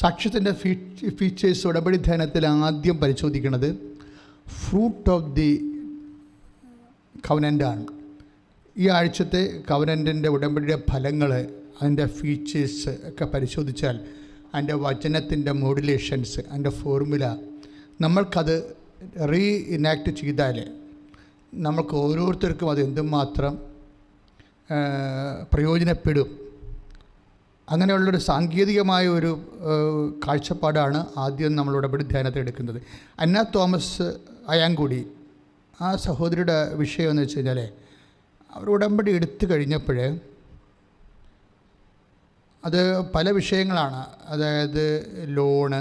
സാക്ഷ്യത്തിൻ്റെ features ഉടമ്പടി ധ്യാനത്തിൽ ആദ്യം പരിശോധിക്കുന്നത് ഫ്രൂട്ട് ഓഫ് ദി കവനൻ്റാണ്. ഈ ആഴ്ചത്തെ കവനൻ്റിൻ്റെ ഉടമ്പടിയുടെ ഫലങ്ങൾ, അതിൻ്റെ ഫീച്ചേഴ്സ് ഒക്കെ പരിശോധിച്ചാൽ അതിൻ്റെ വചനത്തിൻ്റെ മോഡുലേഷൻസ്, അതിൻ്റെ ഫോർമുല നമ്മൾക്കത് ഇനാക്ട് ചെയ്താൽ നമുക്ക് ഓരോരുത്തർക്കും അത് എന്തുമാത്രം പ്രയോജനപ്പെടും. അങ്ങനെയുള്ളൊരു സാങ്കേതികമായ ഒരു കാഴ്ചപ്പാടാണ് ആദ്യം നമ്മൾ ഉടമ്പടി ധ്യാനത്തിൽ എടുക്കുന്നത്. അന്ന തോമസ് അയാങ്കുടി, ആ സഹോദരിയുടെ വിഷയം എന്ന് വെച്ച് കഴിഞ്ഞാൽ അവർ ഉടമ്പടി എടുത്തു കഴിഞ്ഞപ്പോൾ അത് പല വിഷയങ്ങളാണ്. അതായത് ലോണ്,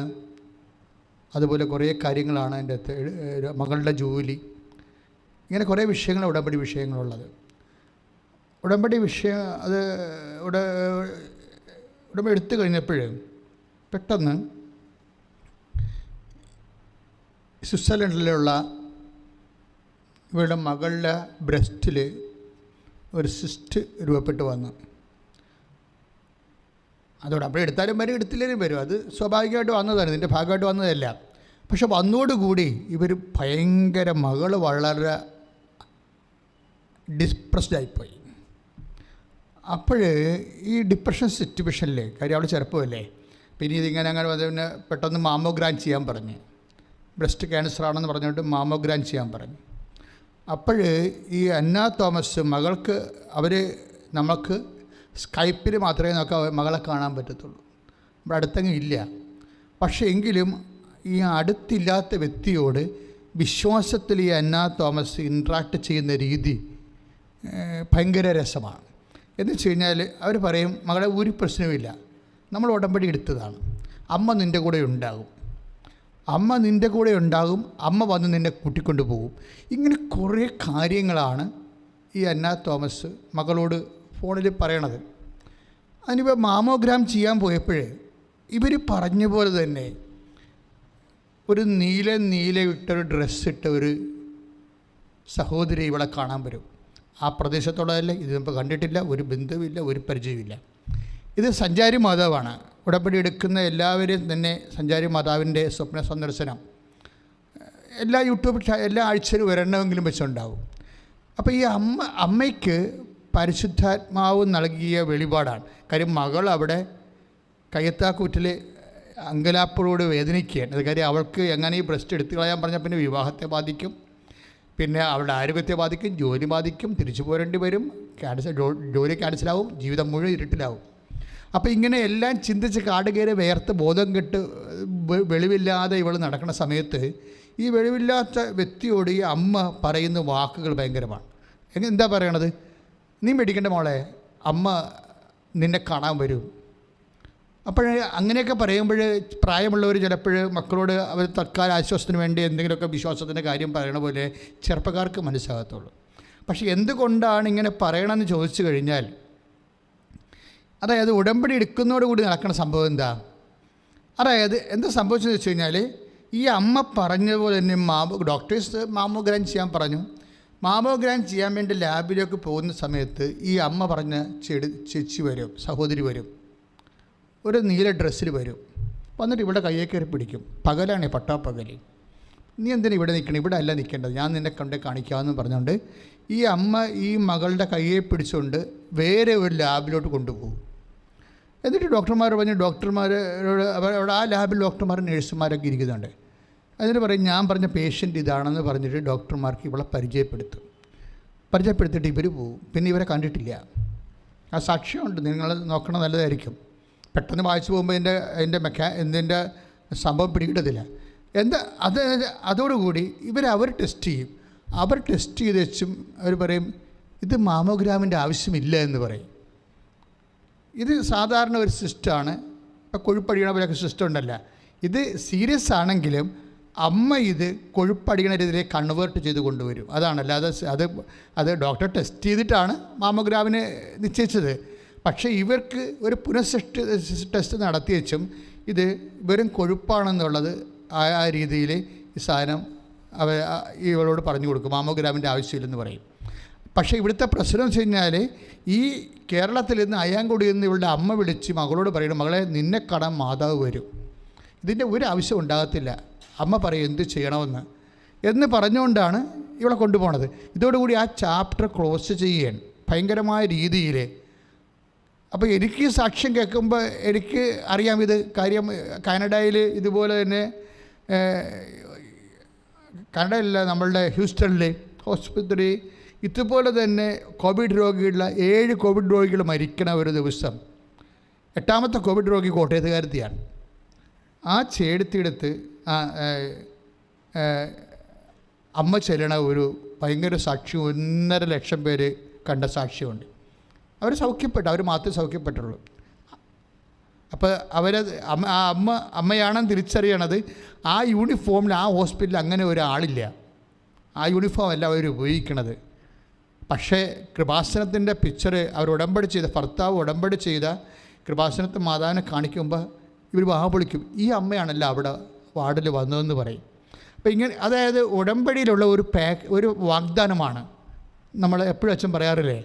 അതുപോലെ കുറേ കാര്യങ്ങളാണ് അതിൻ്റെ അകത്ത്, മകളുടെ ജോലി, ഇങ്ങനെ കുറേ വിഷയങ്ങൾ ഉടമ്പടി വിഷയങ്ങളുള്ളത്. ഉടമ്പടി വിഷയം അത് ഉടമ്പടി എടുത്തു കഴിഞ്ഞപ്പോൾ പെട്ടെന്ന് സ്വിറ്റ്സർലൻഡിലുള്ള ഇവരുടെ മകളുടെ ബ്രസ്റ്റിൽ ഒരു സിസ്റ്റ് രൂപപ്പെട്ട് വന്നു. അതോടെ അപ്പോൾ എടുത്താലും വരും, എടുത്തില്ലേലും വരും, അത് സ്വാഭാവികമായിട്ട് വന്നതാണ്, ഇതിൻ്റെ ഭാഗമായിട്ട് വന്നതല്ല. പക്ഷെ വന്നോടുകൂടി ഇവർ ഭയങ്കര, മകൾ വളരെ ഡിപ്രസ്ഡായിപ്പോയി. അപ്പോൾ ഈ ഡിപ്രഷൻ സിറ്റുവേഷനിൽ, കാര്യം അവൾ ചെറുപ്പമല്ലേ, പിന്നെ ഇതിങ്ങനെ അങ്ങനെ പിന്നെ പെട്ടെന്ന് മാമോഗ്രാം ചെയ്യാൻ പറഞ്ഞ്, ബ്രസ്റ്റ് ക്യാൻസർ ആണെന്ന് പറഞ്ഞിട്ട് മാമോഗ്രാം ചെയ്യാൻ പറഞ്ഞു. അപ്പോൾ ഈ അന്ന തോമസ് മകൾക്ക്, അവർ നമുക്ക് സ്കൈപ്പിൽ മാത്രമേ നമുക്ക് മകളെ കാണാൻ പറ്റത്തുള്ളൂ, ഇവിടെ അടുത്തെങ്കിലും ഇല്ല. പക്ഷേ എങ്കിലും ഈ അടുത്തില്ലാത്ത വ്യക്തിയോട് വിശ്വാസത്തിൽ ഈ അന്ന തോമസ് ഇൻട്രാക്ട് ചെയ്യുന്ന രീതി ഭയങ്കര രസമാണ്. എന്ന് വെച്ച് കഴിഞ്ഞാൽ അവർ പറയും, മകളെ ഒരു പ്രശ്നവുമില്ല, നമ്മൾ ഉടമ്പടി എടുത്തതാണ്, അമ്മ നിൻ്റെ കൂടെ ഉണ്ടാകും, അമ്മ നിൻ്റെ കൂടെ ഉണ്ടാകും, അമ്മ വന്ന് നിന്നെ കൂട്ടിക്കൊണ്ട് പോകും. ഇങ്ങനെ കുറേ കാര്യങ്ങളാണ് ഈ അന്ന തോമസ് മകളോട് ഫോണിൽ പറയണത്. അതിനിപ്പോൾ മാമോഗ്രാം ചെയ്യാൻ പോയപ്പോൾ ഇവർ പറഞ്ഞ പോലെ തന്നെ ഒരു നീല ഇട്ടൊരു ഡ്രസ്സിട്ട ഒരു സഹോദരി ഇവളെ കാണാൻ വരും. ആ പ്രദേശത്തുള്ളതല്ല, ഇതിപ്പോൾ കണ്ടിട്ടില്ല, ഒരു ബന്ധവുമില്ല, ഒരു പരിചയമില്ല. ഇത് സഞ്ചാരി മാതാവാണ്. ഉടമ്പടി എടുക്കുന്ന എല്ലാവരും തന്നെ സഞ്ചാരി മാതാവിൻ്റെ സ്വപ്ന സന്ദർശനം എല്ലാ എല്ലാ ആഴ്ചയിലും ഒരെണ്ണമെങ്കിലും വെച്ചുണ്ടാവും. അപ്പോൾ ഈ അമ്മയ്ക്ക് പരിശുദ്ധാത്മാവ് നൽകിയ വെളിപാടാണ്. കാര്യം മകൾ അവിടെ കയ്യത്താക്കൂറ്റിൽ അങ്കലാപ്പുറോട് വേദനിക്കുകയാണ്. അത് കാര്യം അവൾക്ക് എങ്ങനെ ഈ ബ്രസ്റ്റ് എടുത്തു കളയാൻ പറഞ്ഞാൽ പിന്നെ വിവാഹത്തെ ബാധിക്കും, പിന്നെ അവളുടെ ആരോഗ്യത്തെ ബാധിക്കും, ജോലി ബാധിക്കും, തിരിച്ചു പോരേണ്ടി വരും, ജോലി ക്യാൻസലാവും, ജീവിതം മുഴുവൻ ഇരുട്ടിലാവും. അപ്പോൾ ഇങ്ങനെ എല്ലാം ചിന്തിച്ച് കാട് കയറി വേർത്ത് ബോധം കെട്ട് വെളിവില്ലാതെ ഇവൾ നടക്കുന്ന സമയത്ത് ഈ വെളിവില്ലാത്ത വ്യക്തിയോട് ഈ അമ്മ പറയുന്ന വാക്കുകൾ ഭയങ്കരമാണ്. എന്താ പറയണത്? നീ മേടിക്കേണ്ട മോളെ, അമ്മ നിന്നെ കാണാൻ വരും. അപ്പോൾ അങ്ങനെയൊക്കെ പറയുമ്പോൾ പ്രായമുള്ളവർ ചിലപ്പോൾ മക്കളോട് അവർ തൽക്കാല ആശ്വാസത്തിന് വേണ്ടി എന്തെങ്കിലുമൊക്കെ വിശ്വാസത്തിൻ്റെ കാര്യം പറയണ പോലെ ചെറുപ്പക്കാർക്ക് മനസ്സിലാകത്തുള്ളൂ. പക്ഷേ എന്തുകൊണ്ടാണ് ഇങ്ങനെ പറയണമെന്ന് ചോദിച്ചു കഴിഞ്ഞാൽ, അതായത് ഉടമ്പടി എടുക്കുന്നതോടുകൂടി നടക്കുന്ന സംഭവം എന്താ? അതായത് എന്താ സംഭവിച്ചതെന്ന് വെച്ച് കഴിഞ്ഞാൽ, ഈ അമ്മ പറഞ്ഞതുപോലെ തന്നെ ഡോക്ടേഴ്സ് മാമോഗ്രാം ചെയ്യാൻ പറഞ്ഞു. മാമോഗ്രാം ചെയ്യാൻ വേണ്ടി ലാബിലേക്ക് പോകുന്ന സമയത്ത് ഈ അമ്മ പറഞ്ഞ ചേച്ചി വരും, സഹോദരി വരും, ഒരു നീല ഡ്രസ്സിൽ വരും, വന്നിട്ട് ഇവിടെ കയ്യെ കയറി പിടിക്കും. പകലാണ്, പട്ടാപ്പകൽ. നീ എന്തിനാ ഇവിടെ നിൽക്കണം? ഇവിടെ അല്ല നിൽക്കേണ്ടത്, ഞാൻ നിന്നെ കൊണ്ട് കാണിക്കാമെന്ന് പറഞ്ഞുകൊണ്ട് ഈ അമ്മ ഈ മകളുടെ കയ്യെ പിടിച്ചുകൊണ്ട് വേറെ ഒരു ലാബിലോട്ട് കൊണ്ടുപോകും. എന്നിട്ട് ഡോക്ടർമാർ പറഞ്ഞ്, ഡോക്ടർമാരോട് അവിടെ ആ ലാബിൽ ഡോക്ടർമാർ നഴ്സുമാരൊക്കെ ഇരിക്കുന്നുണ്ട്. എന്നിട്ട് പറയും, ഞാൻ പറഞ്ഞ പേഷ്യൻ്റ് ഇതാണെന്ന് പറഞ്ഞിട്ട് ഡോക്ടർമാർക്ക് ഇവളെ പരിചയപ്പെടുത്തിയിട്ട് ഇവർ പോകും. പിന്നെ ഇവരെ കണ്ടിട്ടില്ല. ആ സാക്ഷ്യമുണ്ട്, നിങ്ങൾ നോക്കണം, നല്ലതായിരിക്കും. പെട്ടെന്ന് വായിച്ചു പോകുമ്പോൾ ഇതിൻ്റെ സംഭവം പിടികിട്ടത്തില്ല. അതോടുകൂടി അവർ ടെസ്റ്റ് ചെയ്യും. അവർ ടെസ്റ്റ് ചെയ്ത് വെച്ചും അവർ പറയും, ഇത് മാമോഗ്രാമിൻ്റെ ആവശ്യമില്ല എന്ന് പറയും. ഇത് സാധാരണ ഒരു സിസ്റ്റമാണ്. ഇപ്പോൾ കൊഴുപ്പടിയണ പോലെയൊക്കെ സിസ്റ്റം ഉണ്ടല്ല. ഇത് സീരിയസ് ആണെങ്കിലും അമ്മ ഇത് കൊഴുപ്പടിയണ രീതിയിലേക്ക് കൺവേർട്ട് ചെയ്ത് കൊണ്ടുവരും. അതാണല്ലോ അത് ഡോക്ടർ ടെസ്റ്റ് ചെയ്തിട്ടാണ് മാമോഗ്രാമിന് നിശ്ചയിച്ചത്. പക്ഷേ ഇവർക്ക് ഒരു ടെസ്റ്റ് നടത്തി വെച്ചും ഇത് വെറും കൊഴുപ്പാണെന്നുള്ളത് ആ രീതിയിൽ ഈ സാധനം ഇവളോട് പറഞ്ഞു കൊടുക്കും, മാമോഗ്രാമിൻ്റെ ആവശ്യമില്ലെന്ന് പറയും. പക്ഷേ ഇവിടുത്തെ പ്രശ്നം വെച്ച് കഴിഞ്ഞാൽ, ഈ കേരളത്തിൽ നിന്ന് അയ്യാങ്കുടിയിൽ നിന്ന് ഇവളുടെ അമ്മ വിളിച്ച് മകളോട് പറയുന്നു, മകളെ നിന്നെ കാണാൻ മാതാവ് വരും, ഇതിൻ്റെ ഒരു ആവശ്യം ഉണ്ടാകത്തില്ല, അമ്മ പറയും എന്ത് ചെയ്യണമെന്ന് എന്ന് പറഞ്ഞുകൊണ്ടാണ് ഇവളെ കൊണ്ടുപോണത്. ഇതോടുകൂടി ആ ചാപ്റ്റർ ക്ലോസ് ചെയ്യാൻ ഭയങ്കരമായ രീതിയിൽ. അപ്പോൾ എനിക്ക് സാക്ഷ്യം കേൾക്കുമ്പോൾ എനിക്ക് അറിയാം ഇത് കാര്യം. കാനഡയിൽ ഇതുപോലെ തന്നെ, കാനഡയിലല്ല, നമ്മളുടെ ഹ്യൂസ്റ്റണിൽ ഹോസ്പിറ്റലിൽ ഇതുപോലെ തന്നെ കോവിഡ് രോഗികളുടെ 7 കോവിഡ് രോഗികൾ മരിക്കണ ഒരു ദിവസം. 8ാമത്തെ കോവിഡ് രോഗി കോട്ടയത്തുകാരത്തിയാണ്. ആ ചേടത്തിയെടുത്ത് അമ്മ ചെല്ലണ ഒരു ഭയങ്കര സാക്ഷ്യം 1.5 ലക്ഷം പേര് കണ്ട സാക്ഷ്യമുണ്ട്. അവർ സൗഖ്യപ്പെട്ടു, അവർ മാത്രമേ സൗഖ്യപ്പെട്ടുള്ളൂ. അപ്പോൾ അമ്മയാണെന്ന് തിരിച്ചറിയണത് ആ യൂണിഫോമിൽ ആ ഹോസ്പിറ്റലിൽ അങ്ങനെ ഒരാളില്ല. ആ യൂണിഫോം അല്ല അവർ ഉപയോഗിക്കണത്. പക്ഷേ കൃപാസനത്തിൻ്റെ പിക്ചർ അവർ ഉടമ്പടി ചെയ്ത, ഭർത്താവ് ഉടമ്പടി ചെയ്ത കൃപാസനത്തെ മാതാവിനെ കാണിക്കുമ്പോൾ ഇവർ വാവിളിക്കും, ഈ അമ്മയാണല്ലോ അവിടെ വാർഡിൽ വന്നതെന്ന് പറയും. അപ്പോൾ ഇങ്ങനെ, അതായത് ഉടമ്പടിയിലുള്ള ഒരു വാഗ്ദാനമാണ്. നമ്മൾ എപ്പോഴും അച്ഛൻ പറയാറില്ലേ,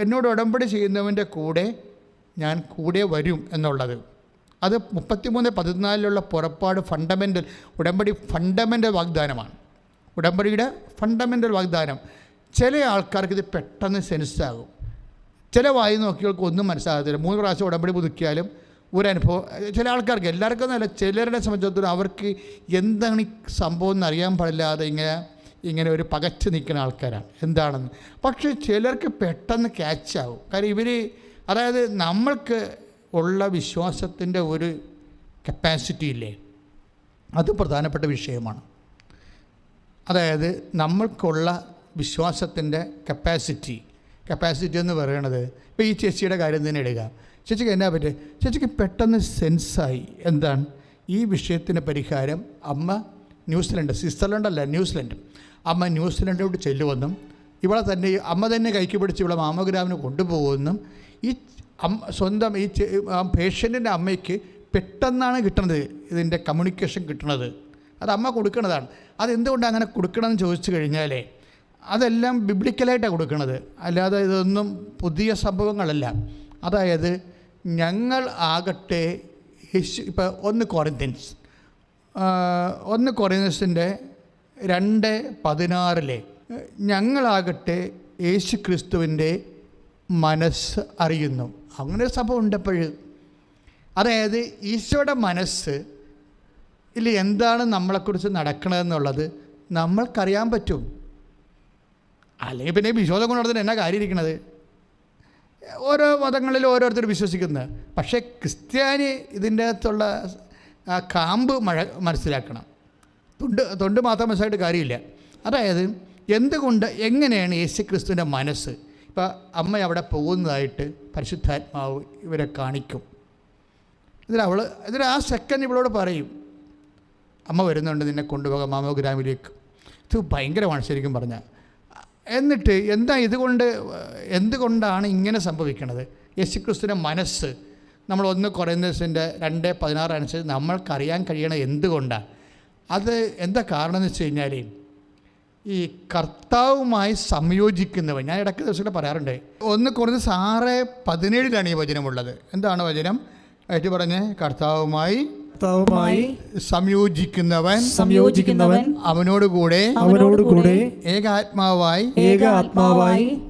എന്നോട് ഉടമ്പടി ചെയ്യുന്നവൻ്റെ കൂടെ ഞാൻ കൂടെ വരും എന്നുള്ളത്. അത് 33:14 പുറപ്പാട് ഉടമ്പടി ഫണ്ടമെൻ്റൽ വാഗ്ദാനമാണ്. ഉടമ്പടിയുടെ ഫണ്ടമെൻ്റൽ വാഗ്ദാനം. ചില ആൾക്കാർക്ക് ഇത് പെട്ടെന്ന് സെൻസാകും, ചില വായി നോക്കിയവർക്ക് ഒന്നും മനസ്സിലാകത്തില്ല. 3 പ്രാവശ്യം ഉടമ്പടി പുതുക്കിയാലും ഒരനുഭവം. ചില ആൾക്കാർക്ക്, എല്ലാവർക്കും എന്നല്ല, ചിലരുടെ സംബന്ധിച്ചിടത്തോളം അവർക്ക് എന്താണ് ഈ സംഭവം എന്ന് അറിയാൻ പാടില്ലാതെ ഇങ്ങനെ ഒരു പകച്ച് നിൽക്കുന്ന ആൾക്കാരാണ് എന്താണെന്ന്. പക്ഷേ ചിലർക്ക് പെട്ടെന്ന് ക്യാച്ചാവും. കാര്യം അതായത് നമ്മൾക്ക് ഉള്ള വിശ്വാസത്തിൻ്റെ ഒരു കപ്പാസിറ്റി ഇല്ലേ, അത് പ്രധാനപ്പെട്ട വിഷയമാണ്. അതായത് നമ്മൾക്കുള്ള വിശ്വാസത്തിൻ്റെ കപ്പാസിറ്റി എന്ന് പറയുന്നത്, ഇപ്പോൾ ഈ ചേച്ചിയുടെ കാര്യം തന്നെ എടുക്കുക. ചേച്ചിക്ക് എന്നാ പറ്റുക, ചേച്ചിക്ക് പെട്ടെന്ന് സെൻസായി എന്താണ് ഈ വിഷയത്തിന് പരിഹാരം. അമ്മ സ്വിറ്റ്സർലൻഡല്ല, ന്യൂസിലൻഡ്. അമ്മ ന്യൂസിലൻഡിലോട്ട് ചെല്ലുമെന്നും അമ്മ തന്നെ കൈക്ക് പിടിച്ച് ഇവിടെ മാമോഗ്രാമിന് കൊണ്ടുപോകുമെന്നും ഈ സ്വന്തം ഈ പേഷ്യൻറ്റിൻ്റെ അമ്മയ്ക്ക് പെട്ടെന്നാണ് കിട്ടുന്നത് ഇതിൻ്റെ കമ്മ്യൂണിക്കേഷൻ കിട്ടുന്നത്. അത് അമ്മ കൊടുക്കുന്നതാണ്. അതെന്തുകൊണ്ടാണ് അങ്ങനെ കൊടുക്കണമെന്ന് ചോദിച്ചു കഴിഞ്ഞാലേ, അതെല്ലാം ബിബ്ലിക്കലായിട്ടാണ് കൊടുക്കുന്നത്, അല്ലാതെ ഇതൊന്നും പുതിയ സംഭവങ്ങളല്ല. അതായത് ഞങ്ങൾ ആകട്ടെ ഇപ്പോൾ 1 കൊറിന്ത്യൻസിൻ്റെ 2:16 ഞങ്ങളാകട്ടെ യേശു ക്രിസ്തുവിൻ്റെ മനസ്സ് അറിയുന്നു. അങ്ങനെ ഒരു സംഭവം ഉണ്ടപ്പോൾ, അതായത് ഈശോയുടെ മനസ്സ് ഇല്ല എന്താണ് നമ്മളെക്കുറിച്ച് നടക്കണതെന്നുള്ളത് നമ്മൾക്കറിയാൻ പറ്റും. അല്ലെങ്കിൽ പിന്നെ വിശ്വാസം കൊണ്ടുനടന്നിട്ട് എന്നാ കാര്യം ഇരിക്കണത്? ഓരോ മതങ്ങളിൽ ഓരോരുത്തർ വിശ്വസിക്കുന്നത്. പക്ഷേ ക്രിസ്ത്യാനി ഇതിൻ്റെ അകത്തുള്ള കാമ്പ് മനസ്സിലാക്കണം. തൊണ്ട് മാത്രം മനസ്സിലായിട്ട് കാര്യമില്ല. അതായത് എങ്ങനെയാണ് യേശു ക്രിസ്തുവിൻ്റെ മനസ്സ്. ഇപ്പോൾ അമ്മ അവിടെ പോകുന്നതായിട്ട് പരിശുദ്ധാത്മാവ് ഇവരെ കാണിക്കും. ഇതിൽ ആ സെക്കൻഡ് ഇവളോട് പറയും, അമ്മ വരുന്നുണ്ട്, നിന്നെ കൊണ്ടുപോകാം മാമോഗ്രാമിലേക്ക്. ഇത് ഭയങ്കരമാണ് ശരിക്കും പറഞ്ഞാൽ. എന്നിട്ട് എന്തുകൊണ്ടാണ് ഇങ്ങനെ സംഭവിക്കുന്നത്? യേശുക്രിസ്തുവിൻ്റെ മനസ്സ് നമ്മൾ 1 കൊറിന്ത്യൻസിൻ്റെ 2:16 അനുസരിച്ച് നമ്മൾക്കറിയാൻ കഴിയണത് എന്തുകൊണ്ടാണ്? അത് എന്താ കാരണം എന്ന് വെച്ച് കഴിഞ്ഞാൽ, ഈ കർത്താവുമായി സംയോജിക്കുന്നവൻ, ഞാൻ ഇടയ്ക്ക് ദിവസങ്ങൾ പറയാറുണ്ട്, 1 കൊറിന്ത്യൻസ് 6:17 ഈ വചനമുള്ളത്. എന്താണ് വചനം? ആയിട്ട് പറഞ്ഞ്, കർത്താവുമായി സംയോജിക്കുന്നവൻ അവനോടുകൂടെ ഏകാത്മാവായി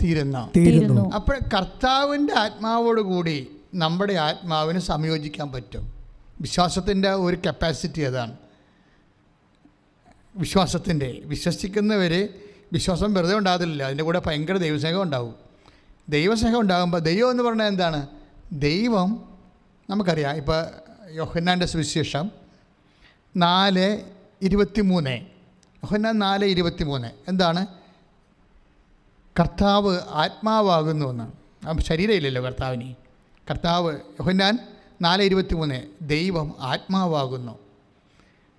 തീരുന്നു. അപ്പോൾ കർത്താവിൻ്റെ ആത്മാവോടുകൂടി നമ്മുടെ ആത്മാവിന് സംയോജിക്കാൻ പറ്റും. വിശ്വാസത്തിൻ്റെ ഒരു കപ്പാസിറ്റി അതാണ്. വിശ്വസിക്കുന്നവർ വിശ്വാസം വെറുതെ ഉണ്ടാകത്തില്ല, അതിൻ്റെ കൂടെ ഭയങ്കര ദൈവസ്നേഹം ഉണ്ടാവും. ദൈവസ്നേഹം ഉണ്ടാകുമ്പോൾ, ദൈവം എന്ന് പറഞ്ഞാൽ എന്താണ്? ദൈവം നമുക്കറിയാം. ഇപ്പോൾ യോഹന്നാൻ്റെ സുവിശേഷം 4:23, യോഹന്നാൻ 4:23 എന്താണ്? കർത്താവ് ആത്മാവാകുന്നു എന്നാണ്. ശരീരമില്ലല്ലോ കർത്താവിന്. കർത്താവ് യോഹന്നാൻ 4:23 ദൈവം ആത്മാവാകുന്നു.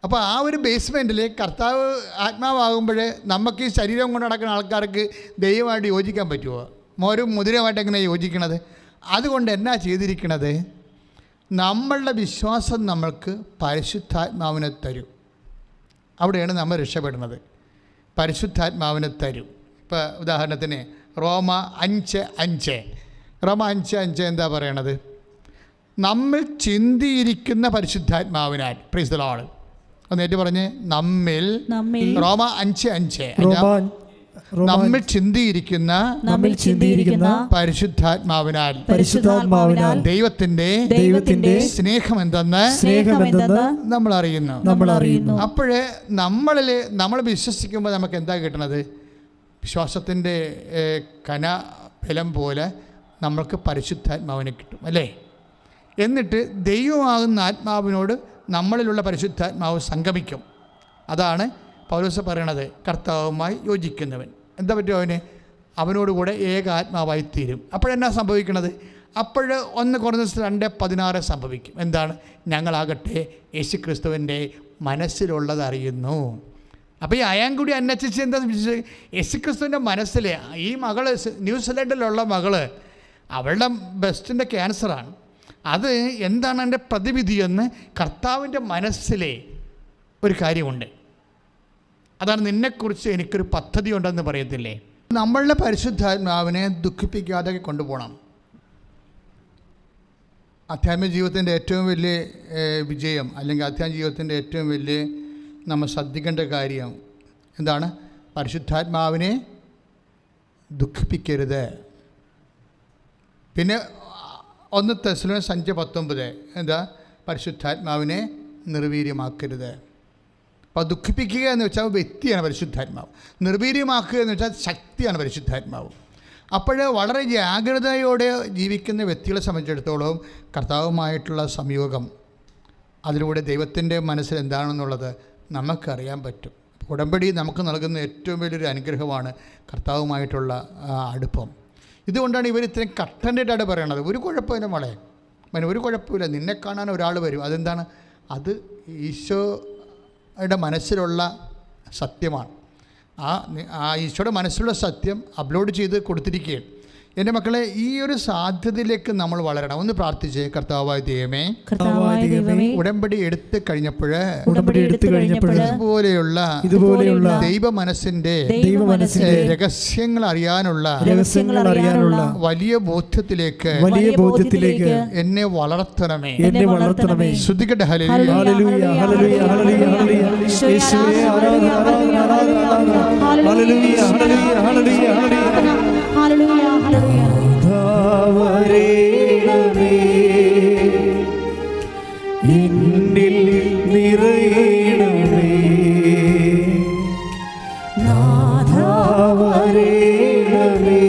അപ്പോൾ ആ ഒരു ബേസ്മെൻറ്റിൽ കർത്താവ് ആത്മാവാകുമ്പോൾ നമുക്ക് ഈ ശരീരം കൊണ്ട് നടക്കുന്ന ആൾക്കാർക്ക് ദൈവമായിട്ട് യോജിക്കാൻ പറ്റുമോ? മുതിരമായിട്ട് എങ്ങനെ യോജിക്കണത്? അതുകൊണ്ട് എന്നാ ചെയ്തിരിക്കണത്? നമ്മളുടെ വിശ്വാസം നമ്മൾക്ക് പരിശുദ്ധാത്മാവിനെ തരും. അവിടെയാണ് നമ്മൾ രക്ഷപ്പെടുന്നത്. പരിശുദ്ധാത്മാവിനെ തരും. ഇപ്പോൾ ഉദാഹരണത്തിന് റോമ 5:5 എന്താ പറയണത്? നമ്മിൽ ചിന്തിയിരിക്കുന്ന പരിശുദ്ധാത്മാവിനാൽ. Price the Lord. ഒന്നേറ്റ് പറഞ്ഞ് നമ്മിൽ. റോമ 5:5 നമ്മിൽ ചിന്തിയിരിക്കുന്ന പരിശുദ്ധാത്മാവിനാൽ ദൈവത്തിന്റെ സ്നേഹമെന്തെന്ന് നമ്മൾ അറിയുന്നു. അപ്പോഴേ നമ്മൾ വിശ്വസിക്കുമ്പോൾ നമുക്ക് എന്താ കിട്ടണത്? വിശ്വാസത്തിൻ്റെ ബലം പോലെ നമ്മൾക്ക് പരിശുദ്ധാത്മാവിനെ കിട്ടും, അല്ലേ? എന്നിട്ട് ദൈവമാകുന്ന ആത്മാവിനോട് നമ്മളിലുള്ള പരിശുദ്ധാത്മാവ് സംഗമിക്കും. അതാണ് പൗലോസ് പറയണത്, കർത്താവുമായി യോജിക്കുന്നവൻ എന്താ പറ്റും? അവനോടുകൂടെ ഏക ആത്മാവായി തീരും. അപ്പോഴെന്നാ സംഭവിക്കണത്? 1 കൊരിന്ത്യർ 2:16 സംഭവിക്കും. എന്താണ്? ഞങ്ങളാകട്ടെ യേശുക്രിസ്തുവിൻ്റെ മനസ്സിലുള്ളത് അറിയുന്നു. അപ്പോൾ ഈ അയാൻകുടി അന്നച്ചിച്ച് എന്താ യേശുക്രിസ്തുവിൻ്റെ മനസ്സിൽ ഈ മകള്, ന്യൂസിലൻഡിലുള്ള മകള്, അവളുടെ ബ്രസ്റ്റിൻ്റെ ക്യാൻസറാണ്. അത് എന്താണ് എൻ്റെ പ്രതിവിധിയെന്ന് കർത്താവിൻ്റെ മനസ്സിലെ ഒരു കാര്യമുണ്ട്. അതാണ് നിന്നെക്കുറിച്ച് എനിക്കൊരു പദ്ധതി ഉണ്ടെന്ന് പറയത്തില്ലേ? നമ്മളുടെ പരിശുദ്ധാത്മാവിനെ ദുഃഖിപ്പിക്കാതെ കൊണ്ടുപോകണം. ആധ്യാത്മിക ജീവിതത്തിൻ്റെ ഏറ്റവും വലിയ വിജയം, അല്ലെങ്കിൽ ആധ്യാത്മിക ജീവിതത്തിൻ്റെ ഏറ്റവും വലിയ നമ്മൾ ശ്രദ്ധിക്കേണ്ട കാര്യം എന്താണ്? പരിശുദ്ധാത്മാവിനെ ദുഃഖിപ്പിക്കരുത്. പിന്നെ 1 തെസ്സലോനിക്കർ 5:19 എന്താ? പരിശുദ്ധാത്മാവിനെ നിർവീര്യമാക്കരുത്. അപ്പോൾ ദുഃഖിപ്പിക്കുക എന്ന് വെച്ചാൽ വ്യക്തിയാണ് പരിശുദ്ധാത്മാവ്, നിർവീര്യമാക്കുക എന്ന് വെച്ചാൽ ശക്തിയാണ് പരിശുദ്ധാത്മാവ്. അപ്പോൾ വളരെ ജാഗ്രതയോടെ ജീവിക്കുന്ന വ്യക്തികളെ സംബന്ധിച്ചിടത്തോളം കർത്താവുമായിട്ടുള്ള സംയോഗം, അതിലൂടെ ദൈവത്തിൻ്റെ മനസ്സിൽ എന്താണെന്നുള്ളത് നമുക്കറിയാൻ പറ്റും. ഉടമ്പടി നമുക്ക് നൽകുന്ന ഏറ്റവും വലിയൊരു അനുഗ്രഹമാണ് കർത്താവുമായിട്ടുള്ള അടുപ്പം. ഇതുകൊണ്ടാണ് ഇവർ ഇത്രയും കട്ടൻ്റായിട്ട് പറയണത്. ഒരു കുഴപ്പമില്ല മോളെ, ഒരു കുഴപ്പമില്ല, നിന്നെ കാണാൻ ഒരാൾ വരും. അതെന്താണ്? അത് ഈശോയുടെ മനസ്സിലുള്ള സത്യമാണ്. ആ ഈശോയുടെ മനസ്സിലുള്ള സത്യം അപ്ലോഡ് ചെയ്ത് കൊടുത്തിരിക്കുകയും. എൻ്റെ മക്കളെ, ഈ ഒരു സാധ്യതയിലേക്ക് നമ്മൾ വളരണം. ഒന്ന് പ്രാർത്ഥിച്ചേ. കർത്താവായ ദൈവമേ, ഉടമ്പടി എടുത്തു കഴിഞ്ഞപ്പോൾ ഇതുപോലെയുള്ള ദൈവ മനസ്സിന്റെ രഹസ്യങ്ങൾ അറിയാനുള്ള വലിയ ബോധ്യത്തിലേക്ക് എന്നെ വളർത്തണമേ. ശ്രദ്ധിക്കട്ടെ. എന്നിൽ നിറയണമേ നാഥാ വരേണമേ,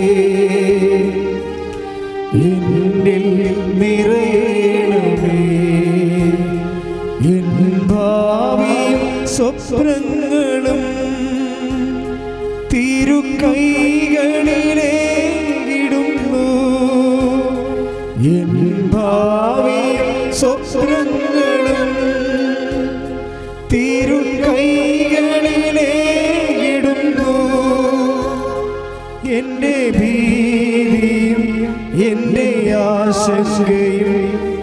എന്നിൽ നിറയണമേ. എൻ ഭാവിയും സ്വപ്നങ്ങളും തിരുക്കൈകളിലേക്കിടുന്നു. എൻ ഭാവിയും സ്വപ്നങ്ങളും തിരുക്കൈകളിലേക്കിടുന്നു. എൻ്റെ ഭീതിയും എൻ്റെ ആശങ്കയും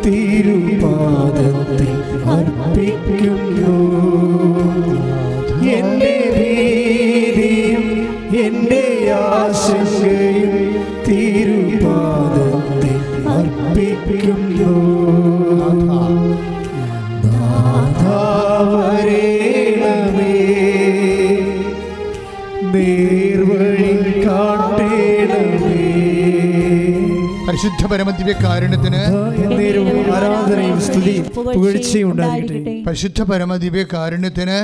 തിരുപാദത്തിൽ അർപ്പിക്കുന്നു. എൻ്റെ ഭീതിയും എൻ്റെ ആശങ്കയും തിരുപാദത്തിൽ അർപ്പിക്കുന്നു. നാഥാ വരേണമേ, നേർവഴി കാട്ടേണമേ. പരിശുദ്ധ പരമദിവ്യകാരുണ്യത്തിന് ആരാധനയും സ്തുതിയും പുകഴ്ചയും ഉണ്ടായിരിക്കട്ടെ. പരിശുദ്ധ പരമദിവ്യകാരുണ്യത്തിന്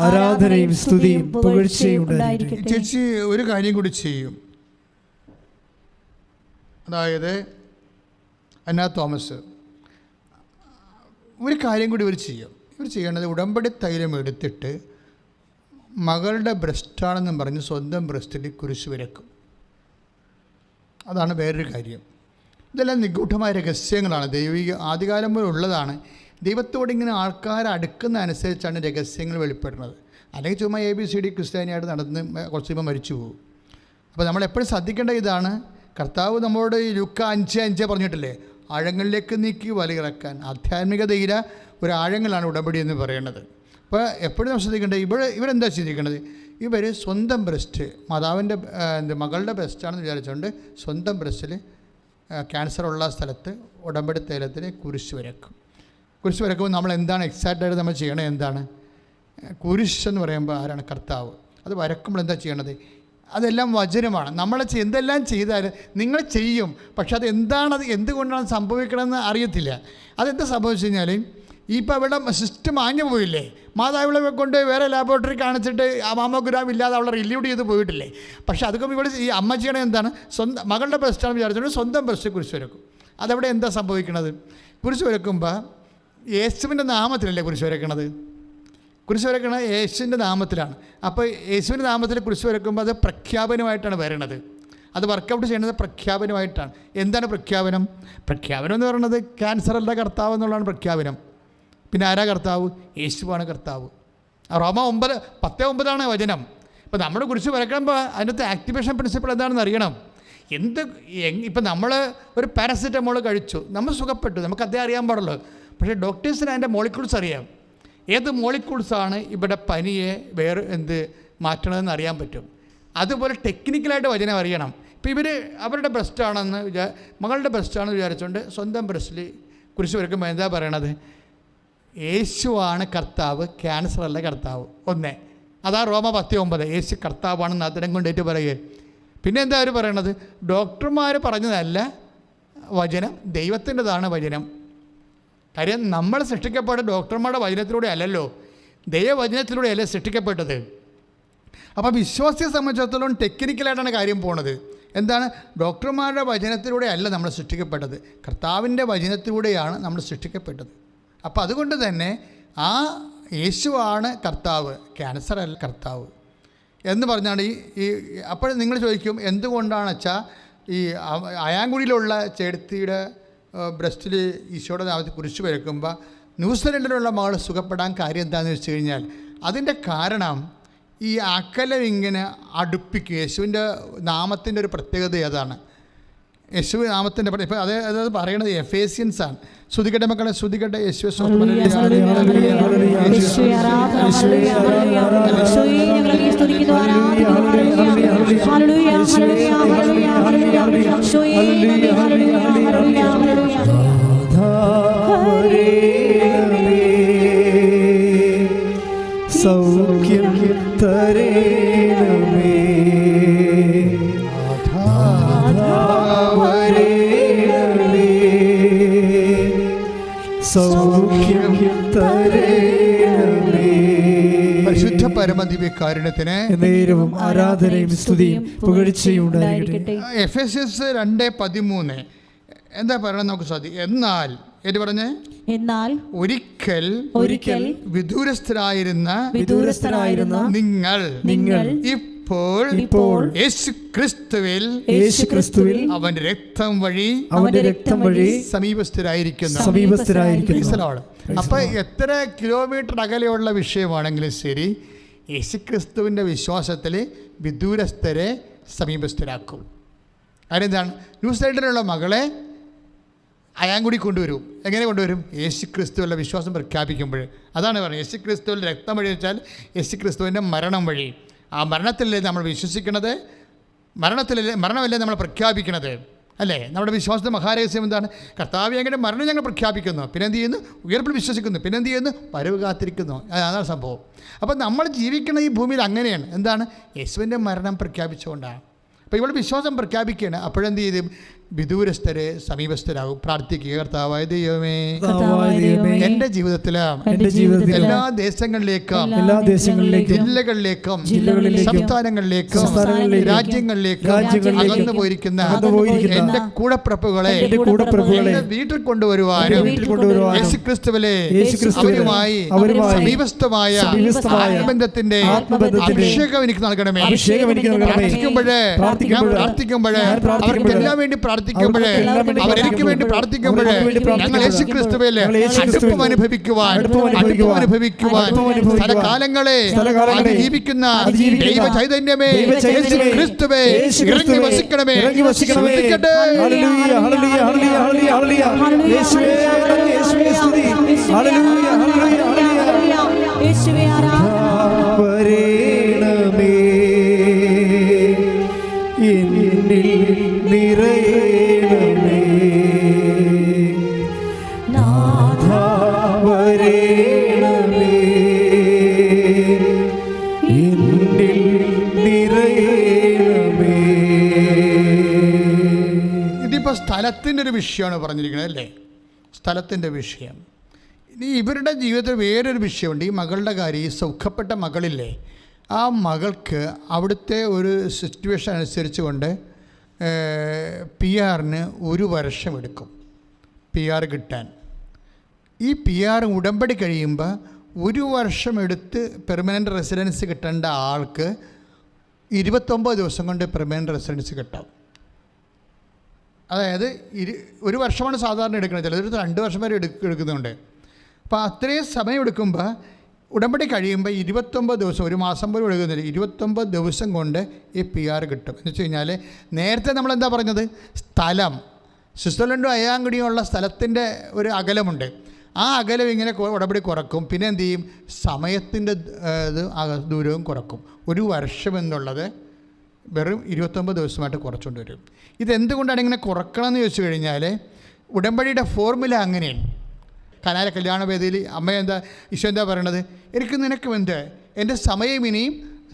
ആരാധനയും സ്തുതിയും പുകഴ്ചയും ഉണ്ടായിരിക്കട്ടെ. ചേച്ചി ഒരു കാര്യം കൂടി ചെയ്യും. അതായത് അന്നാ തോമസ് ഒരു കാര്യം കൂടി ഇവർ ചെയ്യും. ഇവർ ചെയ്യേണ്ടത് ഉടമ്പടി തൈലം എടുത്തിട്ട് മകളുടെ ബ്രസ്റ്റാണെന്നും പറഞ്ഞ് സ്വന്തം ബ്രസ്റ്റിൽ കുരിശ് വരക്കും. അതാണ് വേറൊരു കാര്യം. ഇതെല്ലാം നിഗൂഢമായ രഹസ്യങ്ങളാണ്. ദൈവിക ആദ്യകാലം മുതൽ ഉള്ളതാണ്. ദൈവത്തോട് ഇങ്ങനെ ആൾക്കാർ അടുക്കുന്ന അനുസരിച്ചാണ് രഹസ്യങ്ങൾ വെളിപ്പെടുന്നത്. അല്ലെങ്കിൽ ചുമ്മാ ABCD ക്രിസ്ത്യാനിയായിട്ട് നടന്ന് കുറച്ച് കഴിയുമ്പോൾ മരിച്ചു പോകും. അപ്പോൾ നമ്മളെപ്പോഴും ശ്രദ്ധിക്കേണ്ട ഇതാണ്, കർത്താവ് നമ്മളോട് ലൂക്ക 5:5 പറഞ്ഞിട്ടില്ലേ, ആഴങ്ങളിലേക്ക് നീക്കി വലിയിറക്കാൻ. ആധ്യാത്മികതയിലെ ഒരു ആഴങ്ങളാണ് ഉടമ്പടി എന്ന് പറയുന്നത്. അപ്പോൾ എപ്പോഴും നമ്മൾ ശ്രദ്ധിക്കേണ്ടത്, ഇവരെന്താ ചെയ്തിരിക്കേണ്ടത്? ഇവർ സ്വന്തം ബ്രസ്റ്റ്, മാതാവിൻ്റെ മകളുടെ ബ്രസ്റ്റാണെന്ന് വിചാരിച്ചുകൊണ്ട് സ്വന്തം ബ്രസ്റ്റിൽ ക്യാൻസറുള്ള സ്ഥലത്ത് ഉടമ്പടി തൈലത്തിന് കുരിശ് വരക്കും. കുരിശ് വരക്കുമ്പോൾ നമ്മൾ എന്താണ് എക്സാക്റ്റായിട്ട് നമ്മൾ ചെയ്യണത്? എന്താണ് കുരിശ് എന്ന് പറയുമ്പോൾ ആരാണ്? കർത്താവ്. അത് വരക്കുമ്പോൾ എന്താ ചെയ്യണത്? അതെല്ലാം വചനമാണ്. നമ്മൾ എന്തെല്ലാം ചെയ്താൽ നിങ്ങൾ ചെയ്യും, പക്ഷെ അത് എന്താണത്, എന്തുകൊണ്ടാണ് സംഭവിക്കണമെന്ന് അറിയത്തില്ല. അതെന്താ സംഭവിച്ചു കഴിഞ്ഞാൽ, ഇപ്പോൾ ഇവിടെ സിസ്റ്റം മാഞ്ഞു പോയില്ലേ? മാതാവിളെ കൊണ്ട് വേറെ ലാബോറട്ടറി കാണിച്ചിട്ട് ആ മാമോഗ്രാം ഇല്ലാതെ അവളെ റിലീവ് ചെയ്ത് പോയിട്ടില്ലേ? പക്ഷേ അതൊക്കെ ഇവിടെ ഈ അമ്മ ചെയ്യണത് എന്താണ്? സ്വന്തം മകളുടെ ബ്രസ്റ്റാണ് വിചാരിച്ചുകൊണ്ട് സ്വന്തം ബ്രസ്റ്റ് കുരിശ് വരക്കും. അതവിടെ എന്താ സംഭവിക്കണത്? കുരിശ് വരക്കുമ്പോൾ യേശുവിൻ്റെ നാമത്തിലല്ലേ കുരിശ് വരക്കണത്? കുരിശ് വരക്കണത് യേശുവിൻ്റെ നാമത്തിലാണ്. അപ്പോൾ യേശുവിൻ്റെ നാമത്തിൽ കുരിശ് വരക്കുമ്പോൾ അത് പ്രഖ്യാപനമായിട്ടാണ് വരണത്. അത് വർക്കൗട്ട് ചെയ്യുന്നത് പ്രഖ്യാപനമായിട്ടാണ്. എന്താണ് പ്രഖ്യാപനം? പ്രഖ്യാപനം എന്ന് പറയുന്നത് ക്യാൻസറല്ല കർത്താവ് എന്നുള്ളതാണ് പ്രഖ്യാപനം. പിന്നെ ആരാ കർത്താവ്? യേശുവാണ് കർത്താവ്. റോമ 10:9 വചനം. ഇപ്പോൾ നമ്മൾ കുരിശ് വരക്കുമ്പോൾ അതിനകത്ത് ആക്ടിവേഷൻ പ്രിൻസിപ്പിൾ എന്താണെന്ന് അറിയണം. ഇപ്പം നമ്മൾ ഒരു പാരസിറ്റമോൾ കഴിച്ചു, നമ്മൾ സുഖപ്പെട്ടു, നമുക്ക് അതേ അറിയാൻ പാടുള്ളൂ. പക്ഷേ ഡോക്ടേഴ്സിന് അതിൻ്റെ മോളിക്യൂൾസ് അറിയാം. ഏത് മോളിക്യൂൾസാണ് ഇവിടെ പനിയെ മാറ്റണമെന്ന് അറിയാൻ പറ്റും. അതുപോലെ ടെക്നിക്കലായിട്ട് വചനം അറിയണം. ഇപ്പോൾ അവരുടെ ബ്രസ്റ്റാണെന്ന് മകളുടെ ബ്രസ്റ്റാണെന്ന് വിചാരിച്ചുകൊണ്ട് സ്വന്തം ബ്രസ്റ്റിൽ കുരിശ് വരക്കുമ്പോൾ എന്താ പറയണത്? യേശുവാണ് കർത്താവ്, ക്യാൻസറല്ല കർത്താവ്. അതാ റോമ 10:9 യേശു കർത്താവാണെന്ന് അതിനം കൊണ്ടേറ്റ് പറയുക. പിന്നെ എന്താ അവർ പറയണത്? ഡോക്ടർമാർ പറഞ്ഞതല്ല വചനം, ദൈവത്തിൻ്റെതാണ് വചനം. കാര്യം നമ്മൾ സൃഷ്ടിക്കപ്പെട്ട ഡോക്ടർമാരുടെ വചനത്തിലൂടെ അല്ലല്ലോ, ദൈവവചനത്തിലൂടെയല്ലേ സൃഷ്ടിക്കപ്പെട്ടത്. അപ്പോൾ വിശ്വാസിയെ സംബന്ധിച്ചിടത്തോളം ടെക്നിക്കലായിട്ടാണ് കാര്യം പോണത്. എന്താണ്? ഡോക്ടർമാരുടെ വചനത്തിലൂടെ അല്ല നമ്മൾ സൃഷ്ടിക്കപ്പെട്ടത്, കർത്താവിൻ്റെ വചനത്തിലൂടെയാണ് നമ്മൾ സൃഷ്ടിക്കപ്പെട്ടത്. അപ്പോൾ അതുകൊണ്ട് തന്നെ ആ യേശുവാണ് കർത്താവ്, ക്യാൻസർ അല്ല കർത്താവ് എന്ന് പറഞ്ഞാണ് അപ്പോൾ നിങ്ങൾ ചോദിക്കും എന്തുകൊണ്ടാണ് വെച്ചാൽ ഈ അയാങ്കുടിയിലുള്ള ചേടത്തിയുടെ ബ്രസ്റ്റിൽ ഈശോയുടെ നാമത്തിൽ കുരിശ് വരക്കുമ്പോൾ ന്യൂസിലൻഡിലുള്ള മകൾ സുഖപ്പെടാൻ കാര്യം എന്താണെന്ന് വെച്ച് കഴിഞ്ഞാൽ അതിൻ്റെ കാരണം ഈ അക്കലം ഇങ്ങനെ അടുപ്പിക്കും. യേശുവിൻ്റെ നാമത്തിൻ്റെ ഒരു പ്രത്യേകത അതാണ്. യേശു നാമത്തിൻ്റെ ഇപ്പം അത് പറയണത് എഫേസ്യൻസാണ്. ശ്രുതികട്ടെ മക്കളെ, ശ്രുതികട്ടെ. യേശു സൗഖ്യം തരേണമേ, സൗഖ്യം തരേണമേ. പരിശുദ്ധ പരമദിവ്യകാരുണ്യത്തിന് നേരവും ആരാധനയും സ്തുതിയും പുകഴ്ചയും ഉണ്ടായിരിക്കട്ടെ. എഫെസ്യസ് 2:13 എന്താ പറയണം നമുക്ക് സാധിക്കും. എന്നാൽ എന്ന് പറഞ്ഞ് എന്നാൽ ഒരിക്കൽ വിദൂരസ്ഥരായിരുന്ന നിങ്ങൾ ഇപ്പോൾ യേശുക്രിസ്തുവിൽ അവന്റെ രക്തം വഴി സമീപസ്ഥരായിരിക്കുന്നു. അപ്പൊ എത്ര കിലോമീറ്റർ അകലെയുള്ള വിഷയമാണെങ്കിലും ശരി, യേശുക്രിസ്തുവിന്റെ വിശ്വാസത്തിൽ വിദൂരസ്ഥരെ സമീപസ്ഥരാക്കും. അതിനെന്താണ്? ന്യൂസിലൻഡിലുള്ള മകളെ അയാങ്കുടി കൊണ്ടുവരും. എങ്ങനെ കൊണ്ടുവരും? യേശുക്രിസ്തുവിൻ്റെ വിശ്വാസം പ്രഖ്യാപിക്കുമ്പോൾ. അതാണ് പറയുന്നത്. യേശുക്രിസ്തുവിൽ രക്തം വഴി വെച്ചാൽ യേശുക്രിസ്തുവിൻ്റെ മരണം വഴി. ആ മരണത്തിലല്ലേ നമ്മൾ വിശ്വസിക്കണത്? മരണമല്ലേ നമ്മൾ പ്രഖ്യാപിക്കണത് അല്ലേ? നമ്മുടെ വിശ്വാസത്തെ മഹാരഹസ്യം എന്താണ്? കർത്താവ് എങ്ങനെ മരണം ഞങ്ങൾ പ്രഖ്യാപിക്കുന്നു, പിന്നെ എന്ത് ചെയ്യുന്നു? ഉയർപ്പിൽ വിശ്വസിക്കുന്നു, പിന്നെ എന്ത് ചെയ്യുന്നു? വരവ് കാത്തിരിക്കുന്നു. അതാണ് സംഭവം. അപ്പം നമ്മൾ ജീവിക്കുന്ന ഈ ഭൂമിയിൽ അങ്ങനെയാണ്. എന്താണ്? യേശുവിൻ്റെ മരണം പ്രഖ്യാപിച്ചുകൊണ്ടാണ്. അപ്പോൾ ഇവിടെ വിശ്വാസം പ്രഖ്യാപിക്കുകയാണ്. അപ്പോഴെന്ത് ചെയ്യും? വിദൂരസ്ഥരെ സമീപസ്ഥരാകും. പ്രാർത്ഥിക്കുക. കർത്താവായ ദൈവമേ, എൻ്റെ ജീവിതത്തിലും എല്ലാ ദേശങ്ങളിലേക്കും ജില്ലകളിലേക്കും സംസ്ഥാനങ്ങളിലേക്കും രാജ്യങ്ങളിലേക്കും അകന്നു പോയിരിക്കുന്ന എൻ്റെ കൂടപ്പിറപ്പുകളെ വീട്ടിൽ കൊണ്ടുവരുവാനും യേശുക്രിസ്തുവിലെ അവരുമായി സമീപസ്ഥമായ ആത്മബന്ധത്തിന്റെ അഭിഷേകം എനിക്ക് നൽകണമേ. പ്രാർത്ഥിക്കുമ്പോഴേ അവർക്കെല്ലാം വേണ്ടി അവരെനിക്ക് വേണ്ടി പ്രാർത്ഥിക്കുമ്പോഴേ ഞങ്ങൾ യേശുക്രിസ്തുവിൽ അടുപ്പം അനുഭവിക്കുവാൻ സ്ഥലകാലങ്ങളെ ജീവിക്കുന്ന ദൈവ ചൈതന്യമേ, യേശുക്രിസ്തുവേ ഇറങ്ങി വസിക്കണമേ. എന്നിൽ നിറയണമേ. സ്ഥലത്തിൻ്റെ ഒരു വിഷയമാണ് പറഞ്ഞിരിക്കുന്നത് അല്ലേ, സ്ഥലത്തിൻ്റെ വിഷയം. ഇനി ഇവരുടെ ജീവിതത്തിൽ വേറൊരു വിഷയമുണ്ട്. ഈ മകളുടെ കാര്യം, ഈ സുഖപ്പെട്ട മകളില്ലേ, ആ മകൾക്ക് അവിടുത്തെ ഒരു സിറ്റുവേഷൻ അനുസരിച്ച് കൊണ്ട് PR ഒരു വർഷം എടുക്കും PR കിട്ടാൻ. ഈ PR ഉടമ്പടി കഴിയുമ്പോൾ ഒരു വർഷം എടുത്ത് പെർമനൻ്റ് റെസിഡൻസ് കിട്ടേണ്ട ആൾക്ക് 29 ദിവസം കൊണ്ട് പെർമനൻ്റ് റെസിഡൻസ് കിട്ടാം. അതായത് ഒരു വർഷമാണ് സാധാരണ എടുക്കുന്നത്, ചിലർ 2 വർഷം വരെ എടുക്കുന്നുണ്ട്. അപ്പോൾ അത്രയും സമയം എടുക്കുമ്പോൾ ഉടമ്പടി കഴിയുമ്പോൾ 29 ദിവസം, ഒരു മാസം പോലും എടുക്കുന്നില്ല, 29 ദിവസം കൊണ്ട് ഈ PR കിട്ടും. എന്ന് വെച്ച് കഴിഞ്ഞാൽ നേരത്തെ നമ്മളെന്താ പറഞ്ഞത്, സ്ഥലം സ്വിറ്റ്സർലൻഡും അയാങ്കുടിയുമുള്ള സ്ഥലത്തിൻ്റെ ഒരു അകലമുണ്ട്. ആ അകലം ഇങ്ങനെ ഉടമ്പടി കുറക്കും. പിന്നെ എന്ത് ചെയ്യും, സമയത്തിൻ്റെ ദൂരവും കുറക്കും. ഒരു വർഷം എന്നുള്ളത് വെറും 29 ദിവസമായിട്ട് കുറച്ചുകൊണ്ട് വരും. ഇതെന്തുകൊണ്ടാണ് ഇങ്ങനെ കുറക്കണമെന്ന് ചോദിച്ചു കഴിഞ്ഞാൽ ഉടമ്പടിയുടെ ഫോർമുല അങ്ങനെയാണ്. കനാല കല്യാണ വേദിയിൽ അമ്മ ഈശോ എന്താ പറയണത്, എനിക്ക് നിനക്ക് എന്ത്, എൻ്റെ സമയം ഇനിയും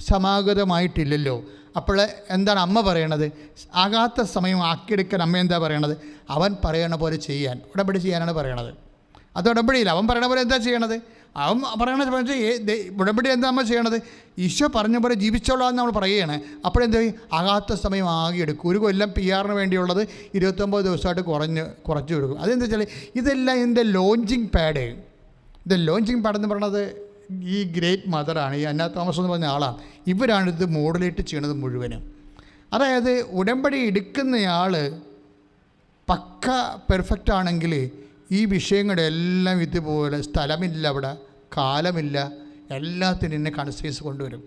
സമാഗതമായിട്ടില്ലല്ലോ. അപ്പോൾ എന്താണ് അമ്മ പറയണത്, ആകാത്ത സമയം ആക്കിയെടുക്കാൻ അമ്മ എന്താ പറയണത്, അവൻ പറയണ പോലെ ചെയ്യാൻ, ഉടമ്പടി ചെയ്യാനാണ് പറയണത്. അത് ഉടമ്പടിയില്ല, അവൻ പറയണ പോലെ എന്താ ചെയ്യണത്, അവൻ പറയണ ഉടമ്പടി എന്താ അമ്മ ചെയ്യണത്, ഈശോ പറഞ്ഞ പോലെ ജീവിച്ചോളാം നമ്മൾ പറയുകയാണ്. അപ്പോഴെന്താ, ആകാത്ത സമയം ആകെ എടുക്കും. ഒരു കൊല്ലം PR വേണ്ടിയുള്ളത് 29 ദിവസമായിട്ട് കുറച്ച് കൊടുക്കും. അതെന്താ വെച്ചാൽ ഇതെല്ലാം ഇതിൻ്റെ ലോഞ്ചിങ് പാഡ്. ഇത് ലോഞ്ചിങ് പാഡ് എന്ന് പറയുന്നത് ഈ ഗ്രേറ്റ് മദറാണ്, ഈ അന്ന തോമസ് എന്ന് പറഞ്ഞ ആളാണ്. ഇവരാണിത് മോഡുലേറ്റ് ചെയ്യണത് മുഴുവനും. അതായത് ഉടമ്പടി എടുക്കുന്നയാൾ പക്ക പെർഫെക്റ്റ് ആണെങ്കിൽ ഈ വിഷയങ്ങളുടെ എല്ലാം ഇതുപോലെ സ്ഥലമില്ല, അവിടെ കാലമില്ല, എല്ലാത്തിനും എന്നെ കൺസിഡേഴ്സ് കൊണ്ടുവരും.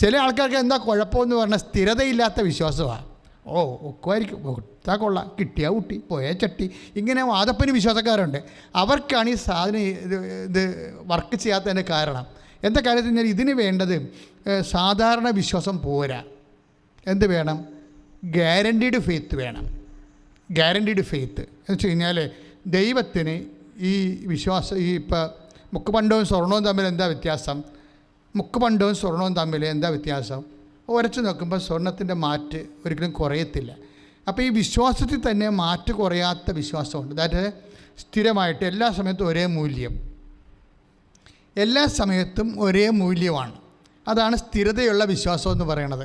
ചില ആൾക്കാർക്ക് എന്താ കുഴപ്പമെന്ന് പറഞ്ഞാൽ സ്ഥിരതയില്ലാത്ത വിശ്വാസമാണ്. ഒക്കുമായിരിക്കും, ഒത്താ കൊള്ളാം, കിട്ടിയാൽ ഊട്ടി, പോയാൽ ചട്ടി, ഇങ്ങനെ വാദപ്പന് വിശ്വാസക്കാരുണ്ട്. അവർക്കാണ് ഈ സാധനം ഇത് വർക്ക് ചെയ്യാത്തതിൻ്റെ കാരണം. എന്താ കാര്യത്തിൽ കഴിഞ്ഞാൽ ഇതിന് വേണ്ടത് സാധാരണ വിശ്വാസം പോരാ. എന്ത് വേണം, ഗ്യാരൻറ്റീഡ് ഫെയ്ത്ത് വേണം. ഗ്യാരൻറ്റീഡ് ഫെയ്ത്ത് എന്ന് വെച്ച് കഴിഞ്ഞാൽ ദൈവത്തിന് ഈ വിശ്വാസം, ഈ ഇപ്പോൾ മുക്കുപണ്ടവും സ്വർണവും തമ്മിൽ എന്താ വ്യത്യാസം, മുക്കുപണ്ടവും സ്വർണവും തമ്മിൽ എന്താ വ്യത്യാസം, ഉരച്ച് നോക്കുമ്പോൾ സ്വർണത്തിൻ്റെ മാറ്റ് ഒരിക്കലും കുറയത്തില്ല. അപ്പോൾ ഈ വിശ്വാസത്തിൽ തന്നെ മാറ്റ് കുറയാത്ത വിശ്വാസമുണ്ട്. അതായത് സ്ഥിരമായിട്ട് എല്ലാ സമയത്തും ഒരേ മൂല്യം, എല്ലാ സമയത്തും ഒരേ മൂല്യമാണ്. അതാണ് സ്ഥിരതയുള്ള വിശ്വാസം എന്ന് പറയുന്നത്.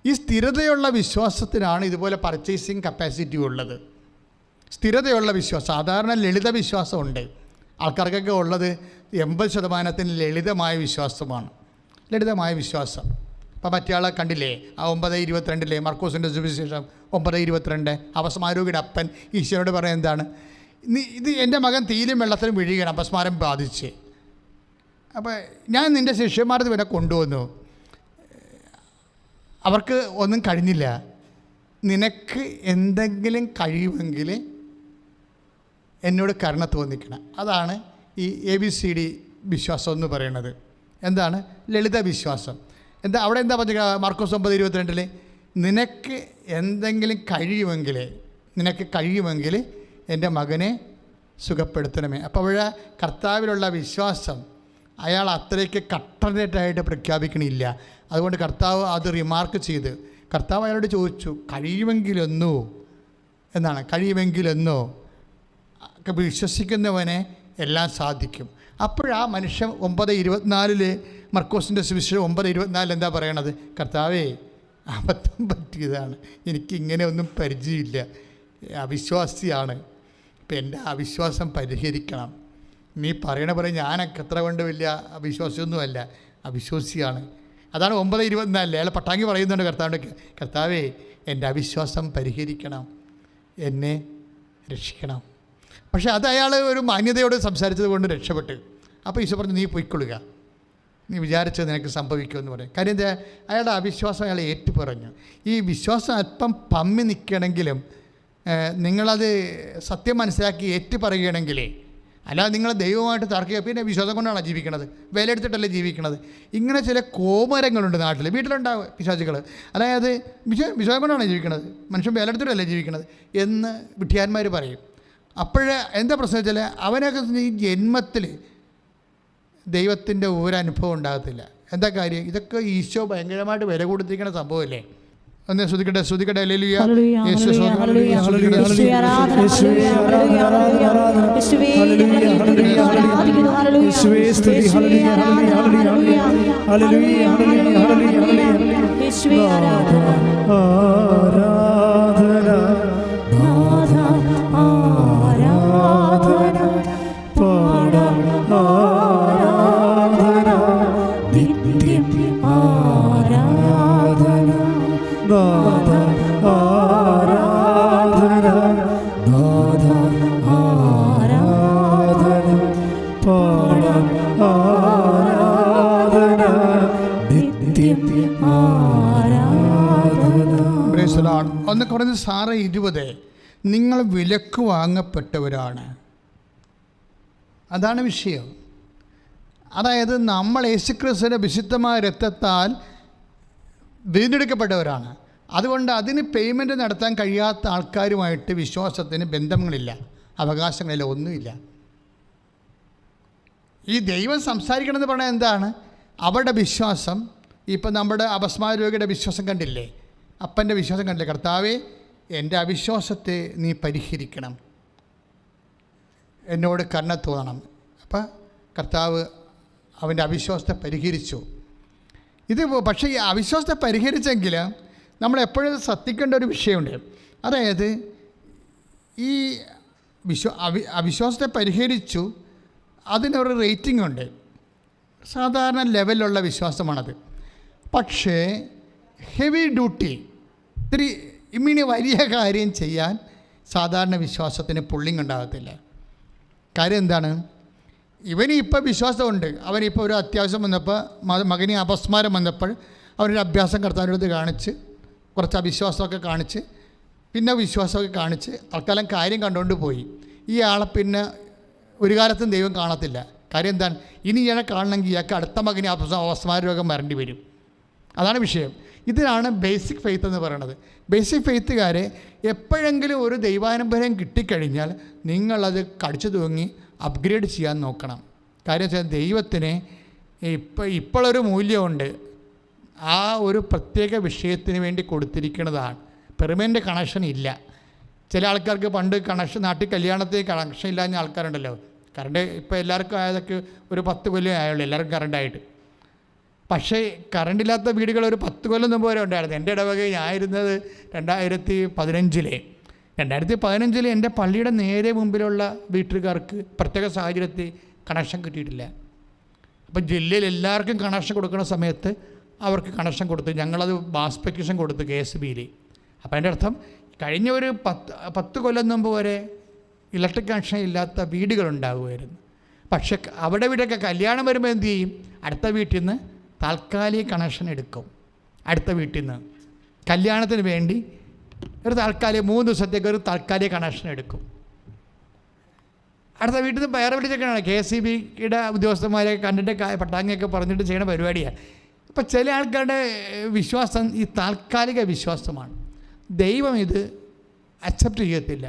ഈ സ്ഥിരതയുള്ള വിശ്വാസത്തിനാണ് ഇതുപോലെ പർച്ചേസിങ് കപ്പാസിറ്റി ഉള്ളത്. സ്ഥിരതയുള്ള വിശ്വാസം, സാധാരണ ലളിത വിശ്വാസമുണ്ട് ആൾക്കാർക്കൊക്കെ ഉള്ളത്. 80% ലളിതമായ വിശ്വാസമാണ്, ലളിതമായ വിശ്വാസം. അപ്പോൾ മറ്റേയാളെ കണ്ടില്ലേ, ആ 9:22 മർക്കോസിൻ്റെ സുവിശേഷം 9:22 അപസ്മാരോഗിയുടെ അപ്പൻ ഈശോയോട് പറയുന്നത് എന്താണ്, ഇത് എൻ്റെ മകൻ തീയിലും വെള്ളത്തിലും വീഴുകയാണ്, അപസ്മാരം ബാധിച്ച്. അപ്പോൾ ഞാൻ നിൻ്റെ ശിഷ്യന്മാർക്ക് ഇവനെ കൊണ്ടുവന്നു, അവർക്ക് ഒന്നും കഴിഞ്ഞില്ല, നിനക്ക് എന്തെങ്കിലും കഴിയുമെങ്കിൽ എന്നോട് കരുണ തോന്നിക്കണം. അതാണ് ഈ ABCD വിശ്വാസം എന്ന് പറയുന്നത്. എന്താണ് ലളിത വിശ്വാസം? എന്താ അവിടെ എന്താ പറഞ്ഞ മാർക്കോസ് 9:22 നിനക്ക് എന്തെങ്കിലും കഴിയുമെങ്കിൽ എൻ്റെ മകനെ സുഖപ്പെടുത്തണമേ. അപ്പോൾ അവിടെ കർത്താവിലുള്ള വിശ്വാസം അയാൾ അത്രയ്ക്ക് കട്ടറേറ്റായിട്ട് പ്രഖ്യാപിക്കണില്ല. അതുകൊണ്ട് കർത്താവ് അത് റിമാർക്ക് ചെയ്ത് കർത്താവ് അയാളോട് ചോദിച്ചു, കഴിയുമെങ്കിലെന്നോ എന്നാണ്, കഴിയുമെങ്കിലെന്നോ വിശ്വസിക്കുന്നവനെ എല്ലാം സാധിക്കും. അപ്പോഴാ മനുഷ്യൻ 9:24 മർക്കോസിൻ്റെ സുവിശേഷം 9:24 എന്താ പറയണത്, കർത്താവേ അബദ്ധം പറ്റിയതാണ്, എനിക്കിങ്ങനെ ഒന്നും പരിചയമില്ല, അവിശ്വാസിയാണ്, ഇപ്പം എൻ്റെ അവിശ്വാസം പരിഹരിക്കണം. നീ പറയണ പോലെ ഞാനൊക്കെ എത്ര കൊണ്ട് വലിയ അവിശ്വാസിയൊന്നുമല്ല, അവിശ്വാസിയാണ്. അതാണ് 9:24 അയാൾ പട്ടാങ്കി പറയുന്നുണ്ട് കർത്താവിൻ്റെ, കർത്താവേ എൻ്റെ അവിശ്വാസം പരിഹരിക്കണം, എന്നെ രക്ഷിക്കണം. പക്ഷേ അത് അയാൾ ഒരു മാന്യതയോട് സംസാരിച്ചത് കൊണ്ട് രക്ഷപ്പെട്ട്. അപ്പോൾ ഈശോ പറഞ്ഞു, നീ പൊയ്ക്കൊള്ളുക, നീ വിചാരിച്ചത് നിനക്ക് സംഭവിക്കുമെന്ന് പറയും. കാര്യം എന്താ, അയാളുടെ അവിശ്വാസം അയാൾ ഏറ്റുപറഞ്ഞു. ഈ വിശ്വാസം അല്പം പമ്മി നിൽക്കണമെങ്കിലും നിങ്ങളത് സത്യം മനസ്സിലാക്കി ഏറ്റുപറയുകയാണെങ്കിലേ, അല്ലാതെ നിങ്ങൾ ദൈവമായിട്ട് തർക്കുക, പിന്നെ വിശ്വാസം കൊണ്ടാണ് ജീവിക്കണത്, വിലയെടുത്തിട്ടല്ലേ ജീവിക്കണത്. ഇങ്ങനെ ചില കോമരങ്ങളുണ്ട് നാട്ടിൽ, വീട്ടിലുണ്ടാവും പിശാചുകൾ. അതായത് വിശ്വാസം കൊണ്ടാണ് ജീവിക്കണത്, മനുഷ്യൻ വിലയെടുത്തിട്ടല്ലേ ജീവിക്കണത് എന്ന് വിട്ടിയാന്മാർ പറയും. അപ്പോഴേ എന്താ പ്രശ്നം വെച്ചാൽ അവനൊക്കെ ഈ ജന്മത്തിൽ ദൈവത്തിൻ്റെ ഒരനുഭവം ഉണ്ടാകത്തില്ല. എന്താ കാര്യം, ഇതൊക്കെ ഈശോ ഭയങ്കരമായിട്ട് വില കൊടുത്തിരിക്കുന്ന സംഭവമല്ലേ. ഒന്ന് ശ്രുതിക്കട്ടെ, ശ്രുതിക്കട്ടെ. ഹല്ലേലൂയ. ഹല്ലേലൂയ, യേശു ഹല്ലേലൂയ, ഹല്ലേലൂയ. ഹല്ലേലൂയ, യേശുവേ ആരാധന, ഹല്ലേലൂയ, ഹല്ലേലൂയ, ഹല്ലേലൂയ. യേശുവേ ഞങ്ങൾ ആരാധിക്കുന്നു, ഹല്ലേലൂയ. യേശുവേ സ്തുതി, hallelujah, hallelujah, hallelujah, hallelujah, hallelujah, hallelujah. യേശുവേ ആരാധന, ആരാധന, നാഥ ആരാധന, പാടാം ആരാധന, നിത്യം ആരാധന, നാഥ ആരാധന, നാഥ ആരാധന, പാടാം ആരാധന, നിത്യം ആരാധന. Praise the Lord. 1 Corinthians 6:20 നിങ്ങൾ വിലക്ക് വാങ്ങപ്പെട്ടവരാണ്. അതാണ് വിഷയം. അതായത് നമ്മൾ യേശുക്രിസ്തുവിൻ്റെ വിശുദ്ധമായ രക്തത്താൽ വീണ്ടെടുക്കപ്പെട്ടവരാണ്. അതുകൊണ്ട് അതിന് പേയ്മെൻറ്റ് നടത്താൻ കഴിയാത്ത ആൾക്കാരുമായിട്ട് വിശ്വാസത്തിന് ബന്ധങ്ങളില്ല, അവകാശങ്ങളില്ല, ഒന്നുമില്ല. ഈ ദൈവം സംസാരിക്കണമെന്ന് പറഞ്ഞാൽ എന്താണ്? അവരുടെ വിശ്വാസം. ഇപ്പം നമ്മുടെ അപസ്മാര രോഗിയുടെ വിശ്വാസം കണ്ടില്ലേ? അപ്പൻ്റെ വിശ്വാസം കണ്ടില്ലേ? കർത്താവേ, എൻ്റെ അവിശ്വാസത്തെ നീ പരിഹരിക്കണം, എന്നോട് കരുണ തോന്നണം. അപ്പം കർത്താവ് അവൻ്റെ അവിശ്വാസത്തെ പരിഹരിച്ചു. ഇത് പക്ഷേ ഈ അവിശ്വാസത്തെ പരിഹരിച്ചെങ്കിൽ നമ്മളെപ്പോഴും ശ്രദ്ധിക്കേണ്ട ഒരു വിഷയമുണ്ട്. അതായത് ഈ അവിശ്വാസത്തെ പരിഹരിച്ചു, അതിനൊരു റേറ്റിംഗ് ഉണ്ട്. സാധാരണ ലെവലിലുള്ള വിശ്വാസമാണത്. പക്ഷേ ഹെവി ഡ്യൂട്ടി, ഇത്തിരി ഇമ്മിനി വലിയ കാര്യം ചെയ്യാൻ സാധാരണ വിശ്വാസത്തിന് പുള്ളിങ് ഉണ്ടാകത്തില്ല. കാര്യം എന്താണ്? ഇവന് ഇപ്പോൾ വിശ്വാസമുണ്ട്. അവനിപ്പോൾ ഒരു അത്യാവശ്യം വന്നപ്പോൾ, മകന് അപസ്മാരം വന്നപ്പോൾ അവനൊരു അഭ്യാസം കർത്താവിനടുത്ത് കാണിച്ച്, കുറച്ച് അവിശ്വാസമൊക്കെ കാണിച്ച്, പിന്നെ വിശ്വാസമൊക്കെ കാണിച്ച് തൽക്കാലം കാര്യം കണ്ടുകൊണ്ട് പോയി. ഈ ആളെ പിന്നെ ഒരു കാലത്തും ദൈവം കാണത്തില്ല. കാര്യം എന്താണ്? ഇനി ഇയാളെ കാണണമെങ്കിൽ ഇയാൾക്ക് അടുത്ത മകന് അപസ്മാര രോഗം വരേണ്ടി വരും. അതാണ് വിഷയം. ഇതിനാണ് ബേസിക് ഫെയ്ത്ത് എന്ന് പറയുന്നത്. ബേസിക് ഫെയ്ത്തുകാരെ എപ്പോഴെങ്കിലും ഒരു ദൈവാനുഭവം കിട്ടിക്കഴിഞ്ഞാൽ നിങ്ങളത് കടിച്ചു തൂങ്ങി അപ്ഗ്രേഡ് ചെയ്യാൻ നോക്കണം. കാര്യം വെച്ചാൽ ദൈവത്തിന് ഇപ്പോഴൊരു മൂല്യമുണ്ട്. ആ ഒരു പ്രത്യേക വിഷയത്തിന് വേണ്ടി കൊടുത്തിരിക്കുന്നതാണ്. പെർമനൻ്റ് കണക്ഷൻ ഇല്ല. ചില ആൾക്കാർക്ക് പണ്ട് കണക്ഷൻ, നാട്ടിൽ കല്യാണത്തിൽ കണക്ഷൻ ഇല്ലാഞ്ഞ ആൾക്കാരുണ്ടല്ലോ. കറണ്ട് ഇപ്പോൾ എല്ലാവർക്കും ആയതൊക്കെ ഒരു 10 കൊല്ലം ആയുള്ളൂ എല്ലാവർക്കും കറണ്ടായിട്ട്. പക്ഷേ കറണ്ടില്ലാത്ത വീടുകൾ ഒരു 10 കൊല്ലം മുമ്പ് വരെ ഉണ്ടായിരുന്നു. എൻ്റെ ഇടവകയിൽ ഞാനിരുന്നത് 2015 എൻ്റെ പള്ളിയുടെ നേരെ മുമ്പിലുള്ള വീട്ടുകാർക്ക് പ്രത്യേക സാഹചര്യത്തിൽ കണക്ഷൻ കിട്ടിയിട്ടില്ല. അപ്പം ജില്ലയിൽ എല്ലാവർക്കും കണക്ഷൻ കൊടുക്കുന്ന സമയത്ത് അവർക്ക് കണക്ഷൻ കൊടുത്തു. ഞങ്ങളത് മാസ് പെറ്റീഷൻ കൊടുത്തു KSBയിൽ. അപ്പം അതിൻ്റെ അർത്ഥം കഴിഞ്ഞ ഒരു 10 കൊല്ലം മുമ്പ് വരെ ഇലക്ട്രിക് കണക്ഷൻ ഇല്ലാത്ത വീടുകളുണ്ടാകുമായിരുന്നു. പക്ഷേ അവിടെ ഇവിടെയൊക്കെ കല്യാണം വരുമ്പോൾ എന്ത് ചെയ്യും? അടുത്ത വീട്ടിൽ നിന്ന് താൽക്കാലിക കണക്ഷൻ എടുക്കും. അടുത്ത വീട്ടിൽ നിന്ന് കല്യാണത്തിന് വേണ്ടി ഒരു താൽക്കാലിക 3 ദിവസത്തേക്ക് ഒരു താൽക്കാലിക കണക്ഷൻ എടുക്കും. അടുത്ത വീട്ടിൽ നിന്ന് വേറെ വിളിച്ചൊക്കെയാണ് KSBയുടെ ഉദ്യോഗസ്ഥന്മാരെ കണ്ടിട്ട് പട്ടാങ്ങയൊക്കെ പറഞ്ഞിട്ട് ചെയ്യുന്ന പരിപാടിയാണ്. ഇപ്പം ചില ആൾക്കാരുടെ വിശ്വാസം ഈ താൽക്കാലിക വിശ്വാസമാണ്. ദൈവം ഇത് അക്സെപ്റ്റ് ചെയ്യത്തില്ല.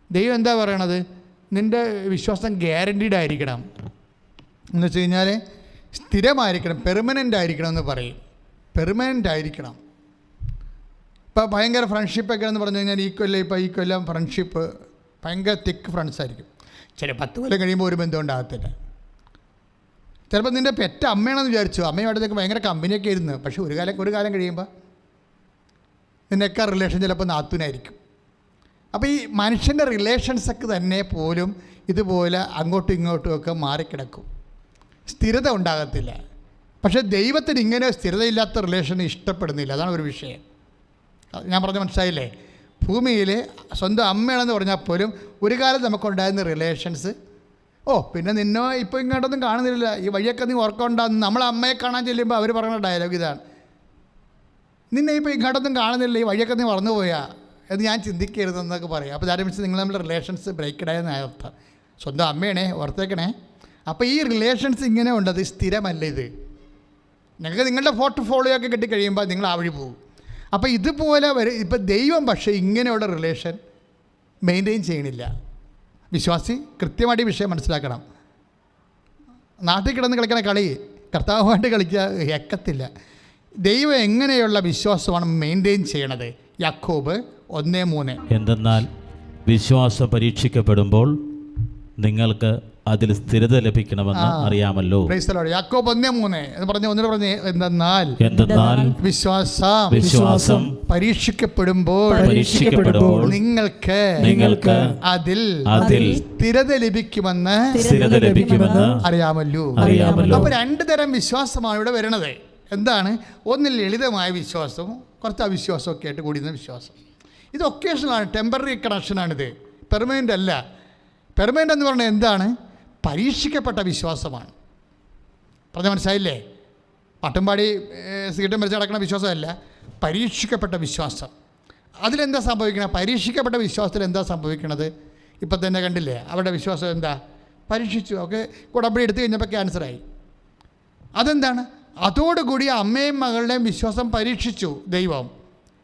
ദൈവം എന്താ പറയണത്? നിൻ്റെ വിശ്വാസം ഗ്യാരൻറ്റീഡ് ആയിരിക്കണം എന്ന് വെച്ച് കഴിഞ്ഞാൽ സ്ഥിരമായിരിക്കണം, പെർമനൻ്റ് ആയിരിക്കണം എന്ന് പറയും. പെർമനൻ്റ് ആയിരിക്കണം. ഇപ്പോൾ ഭയങ്കര ഫ്രണ്ട്ഷിപ്പൊക്കെ എന്ന് പറഞ്ഞു കഴിഞ്ഞാൽ ഈ കൊല്ലം ഫ്രണ്ട്ഷിപ്പ് ഭയങ്കര തിക്ക് ഫ്രണ്ട്സ് ആയിരിക്കും. ചില 10 കൊല്ലം കഴിയുമ്പോൾ ഒരു ബന്ധം ഉണ്ടാകത്തില്ല. ചിലപ്പോൾ നിൻ്റെ പെറ്റ അമ്മയാണെന്ന് വിചാരിച്ചു, അമ്മയുമായിട്ടൊക്കെ ഭയങ്കര കമ്പനിയൊക്കെ ഇരുന്ന്, പക്ഷേ ഒരു കാലം കഴിയുമ്പോൾ നിന്നൊക്കെ റിലേഷൻ ചിലപ്പോൾ നാത്തൂനായിരിക്കും. അപ്പോൾ ഈ മനുഷ്യൻ്റെ റിലേഷൻസൊക്കെ തന്നെ പോലും ഇതുപോലെ അങ്ങോട്ടും ഇങ്ങോട്ടുമൊക്കെ മാറിക്കിടക്കും, സ്ഥിരത ഉണ്ടാകത്തില്ല. പക്ഷേ ദൈവത്തിന് ഇങ്ങനെ സ്ഥിരതയില്ലാത്ത റിലേഷൻ ഇഷ്ടപ്പെടുന്നില്ല. അതാണ് ഒരു വിഷയം. ഞാൻ പറഞ്ഞ മനസ്സിലായില്ലേ? ഭൂമിയിൽ സ്വന്തം അമ്മയാണെന്ന് പറഞ്ഞാൽ പോലും ഒരു കാലം നമുക്കുണ്ടായിരുന്ന റിലേഷൻസ്, പിന്നെ നിന്നോ ഇപ്പോൾ ഇങ്ങോട്ടൊന്നും കാണുന്നില്ല, ഈ വഴിയൊക്കെ നീ ഓർക്കൊണ്ടാന്ന് നമ്മളെ അമ്മയെ കാണാൻ ചെല്ലുമ്പോൾ അവർ പറയുന്ന ഡയലോഗ് ഇതാണ്: നിന്നെ ഇപ്പോൾ ഇങ്ങോട്ടൊന്നും കാണുന്നില്ല, ഈ വഴിയൊക്കെ നീ മറന്നുപോയാ എന്ന് ഞാൻ ചിന്തിക്കരുതെന്നൊക്കെ പറയും. അപ്പോൾ ദാറ്റ് മീൻസ് നിങ്ങൾ നമ്മുടെ റിലേഷൻസ് ബ്രേക്കഡായെന്ന് അർത്ഥം. സ്വന്തം അമ്മയാണേ, ഓർത്തേക്കണേ. അപ്പോൾ ഈ റിലേഷൻസ് ഇങ്ങനെ ഉണ്ട്, അത് സ്ഥിരമല്ല. ഇത് നിങ്ങൾക്ക് നിങ്ങളുടെ പോർട്ട്ഫോളിയോ ഒക്കെ കിട്ടിക്കഴിയുമ്പോൾ നിങ്ങൾ ആ വഴി പോകും. അപ്പോൾ ഇതുപോലെ ഇപ്പോൾ ദൈവം പക്ഷേ ഇങ്ങനെയുള്ള റിലേഷൻ മെയിൻറ്റെയിൻ ചെയ്യണില്ല. വിശ്വാസി കൃത്യമായിട്ട് ഈ വിഷയം മനസ്സിലാക്കണം. നാട്ടിൽ കിടന്ന് കളിക്കണ കളി കർത്താവുമായിട്ട് കളിക്കുക ഏക്കത്തില്ല. ദൈവം എങ്ങനെയുള്ള വിശ്വാസമാണ് മെയിൻറ്റെയിൻ ചെയ്യണത്? യാക്കോബ് 1:3. എന്തെന്നാൽ വിശ്വാസം പരീക്ഷിക്കപ്പെടുമ്പോൾ നിങ്ങൾക്ക് അതിൽ സ്ഥിരത ലഭിക്കണമെന്ന് അറിയാമല്ലോ. Price the Lord. യാക്കോബ് 1:3 എന്ന് പറഞ്ഞ് ഒന്നിനു പറഞ്ഞ് എന്തെന്നാൽ വിശ്വാസം പരീക്ഷിക്കപ്പെടുമ്പോൾ നിങ്ങൾക്ക് അതിൽ സ്ഥിരത ലഭിക്കുമെന്ന് അറിയാമല്ലോ. അപ്പൊ 2 തരം വിശ്വാസമാണ് ഇവിടെ വരുന്നത്. എന്താണ്? ഒന്ന് ലളിതമായ വിശ്വാസവും കുറച്ച് അവിശ്വാസമൊക്കെ ആയിട്ട് കൂടിയുന്ന വിശ്വാസം. ഇത് ഒക്കേഷണലാണ്, ടെമ്പററി കണക്ഷനാണിത്, പെർമനൻ്റ് അല്ല. പെർമനൻ്റ് എന്ന് പറഞ്ഞാൽ എന്താണ്? പരീക്ഷിക്കപ്പെട്ട വിശ്വാസമാണ്. പറഞ്ഞ മനസ്സിലായില്ലേ? പട്ടുംപാടി സിഗരറ്റും വലിച്ച് നടക്കുന്ന വിശ്വാസമല്ല, പരീക്ഷിക്കപ്പെട്ട വിശ്വാസം. അതിലെന്താ സംഭവിക്കണത്? പരീക്ഷിക്കപ്പെട്ട വിശ്വാസത്തിൽ എന്താ സംഭവിക്കണത്? ഇപ്പം തന്നെ കണ്ടില്ലേ, അവരുടെ വിശ്വാസം എന്താ? പരീക്ഷിച്ചു, ഒക്കെ കുടമ്പടി എടുത്തു കഴിഞ്ഞപ്പോൾ ക്യാൻസറായി. അതെന്താണ്? അതോടുകൂടി അമ്മയും മകളുടെയും വിശ്വാസം പരീക്ഷിച്ചു ദൈവം.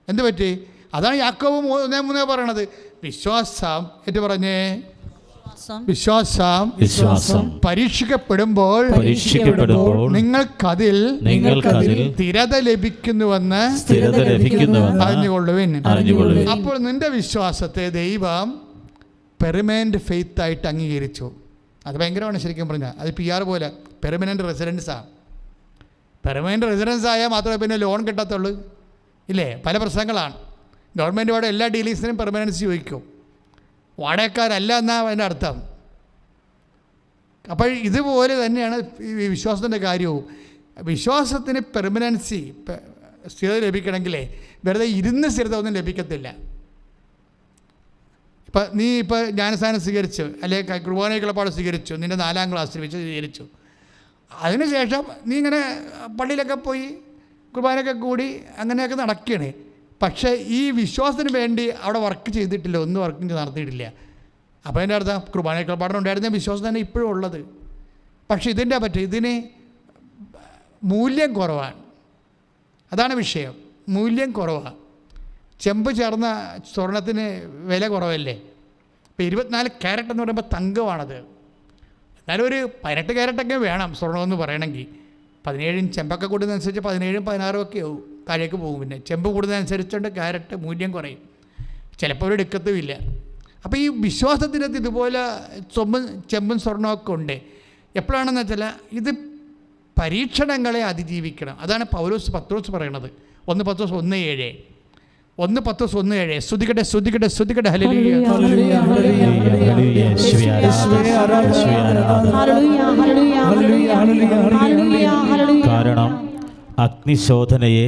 എന്ത് പറ്റി? അതാണ് യാക്കോബ് 1:3 പറയണത്. വിശ്വാസം എന്ന് പറഞ്ഞേ, വിശ്വാസം പരീക്ഷിക്കപ്പെടുമ്പോൾ നിങ്ങൾക്കതിൽ സ്ഥിരത ലഭിക്കുന്നുവെന്ന് അറിഞ്ഞുകൊള്ളുവിൻ. അപ്പോൾ നിന്റെ വിശ്വാസത്തെ ദൈവം പെർമനന്റ് ഫെയ്ത്ത് ആയിട്ട് അംഗീകരിച്ചു. അത് ഭയങ്കരമാണ് ശരിക്കും പറഞ്ഞാൽ. അത് PR പോലെ പെർമനന്റ് റെസിഡൻസാണ്. പെർമനന്റ് റെസിഡൻസ് ആയാൽ മാത്രമേ പിന്നെ ലോൺ കിട്ടത്തുള്ളൂ, ഇല്ലേ? പല പ്രശ്നങ്ങളാണ്. ഗവൺമെൻറ് വാടക എല്ലാ ഡീലീസിനും പെർമനൻസി ചോദിക്കും, വാടകക്കാരല്ല എന്നാണ് അതിൻ്റെ അർത്ഥം. അപ്പോൾ ഇതുപോലെ തന്നെയാണ് ഈ വിശ്വാസത്തിൻ്റെ കാര്യവും. വിശ്വാസത്തിന് പെർമനൻസി, സ്ഥിരത ലഭിക്കണമെങ്കിലേ വെറുതെ ഇരുന്ന് സ്ഥിരത ഒന്നും ലഭിക്കത്തില്ല. നീ ജ്ഞാനസ്നാനം സ്വീകരിച്ചു, അല്ലെങ്കിൽ കുർബാനയ്ക്കുള്ള പാട് സ്വീകരിച്ചു, നിൻ്റെ 4ാം ക്ലാസ്സിൽ വെച്ച് സ്വീകരിച്ചു. അതിനുശേഷം നീ ഇങ്ങനെ പള്ളിയിലൊക്കെ പോയി കുർബാനയൊക്കെ കൂടി അങ്ങനെയൊക്കെ നടക്കുകയാണ്. പക്ഷേ ഈ വിശ്വാസത്തിന് വേണ്ടി അവിടെ വർക്ക് ചെയ്തിട്ടില്ല, ഒന്നും വർക്കിങ് നടത്തിയിട്ടില്ല. അപ്പോൾ അതിൻ്റെ അർത്ഥം കുർബാനയ്ക്കുള്ള പാഠം ഉണ്ടായിരുന്ന വിശ്വാസം തന്നെ ഇപ്പോഴും ഉള്ളത്. പക്ഷേ ഇതിന് മൂല്യം കുറവാണ്. അതാണ് വിഷയം, മൂല്യം കുറവാണ്. ചെമ്പ് ചേർന്ന സ്വർണത്തിന് വില കുറവല്ലേ? ഇപ്പോൾ 24 ക്യാരറ്റ് എന്ന് പറയുമ്പോൾ തങ്കമാണത്. എന്നാലും ഒരു 18 ക്യാരറ്റൊക്കെ വേണം സ്വർണമെന്ന് പറയണമെങ്കിൽ. 17 ചെമ്പൊക്കെ കൂടുന്നതനുസരിച്ച് 17, 16 ഒക്കെ ആവും, താഴേക്ക് പോകും. പിന്നെ ചെമ്പ് കൂടുന്നതനുസരിച്ചുകൊണ്ട് ക്യാരറ്റ് മൂല്യം കുറയും, ചിലപ്പോൾ ഒരു എടുക്കത്തുമില്ല. അപ്പോൾ ഈ വിശ്വാസത്തിനകത്ത് ഇതുപോലെ ചെമ്പും സ്വർണ്ണമൊക്കെ ഉണ്ട്. എപ്പോഴാണെന്ന് വെച്ചാൽ ഇത് പരീക്ഷണങ്ങളെ അതിജീവിക്കണം. അതാണ് പത്രോസ് പറയണത്. 1 പത്രോസ് 1:7 സ്തുതിക്കട്ടെ ഹല്ലേലൂയ. കാരണം അഗ്നിശോധനയെ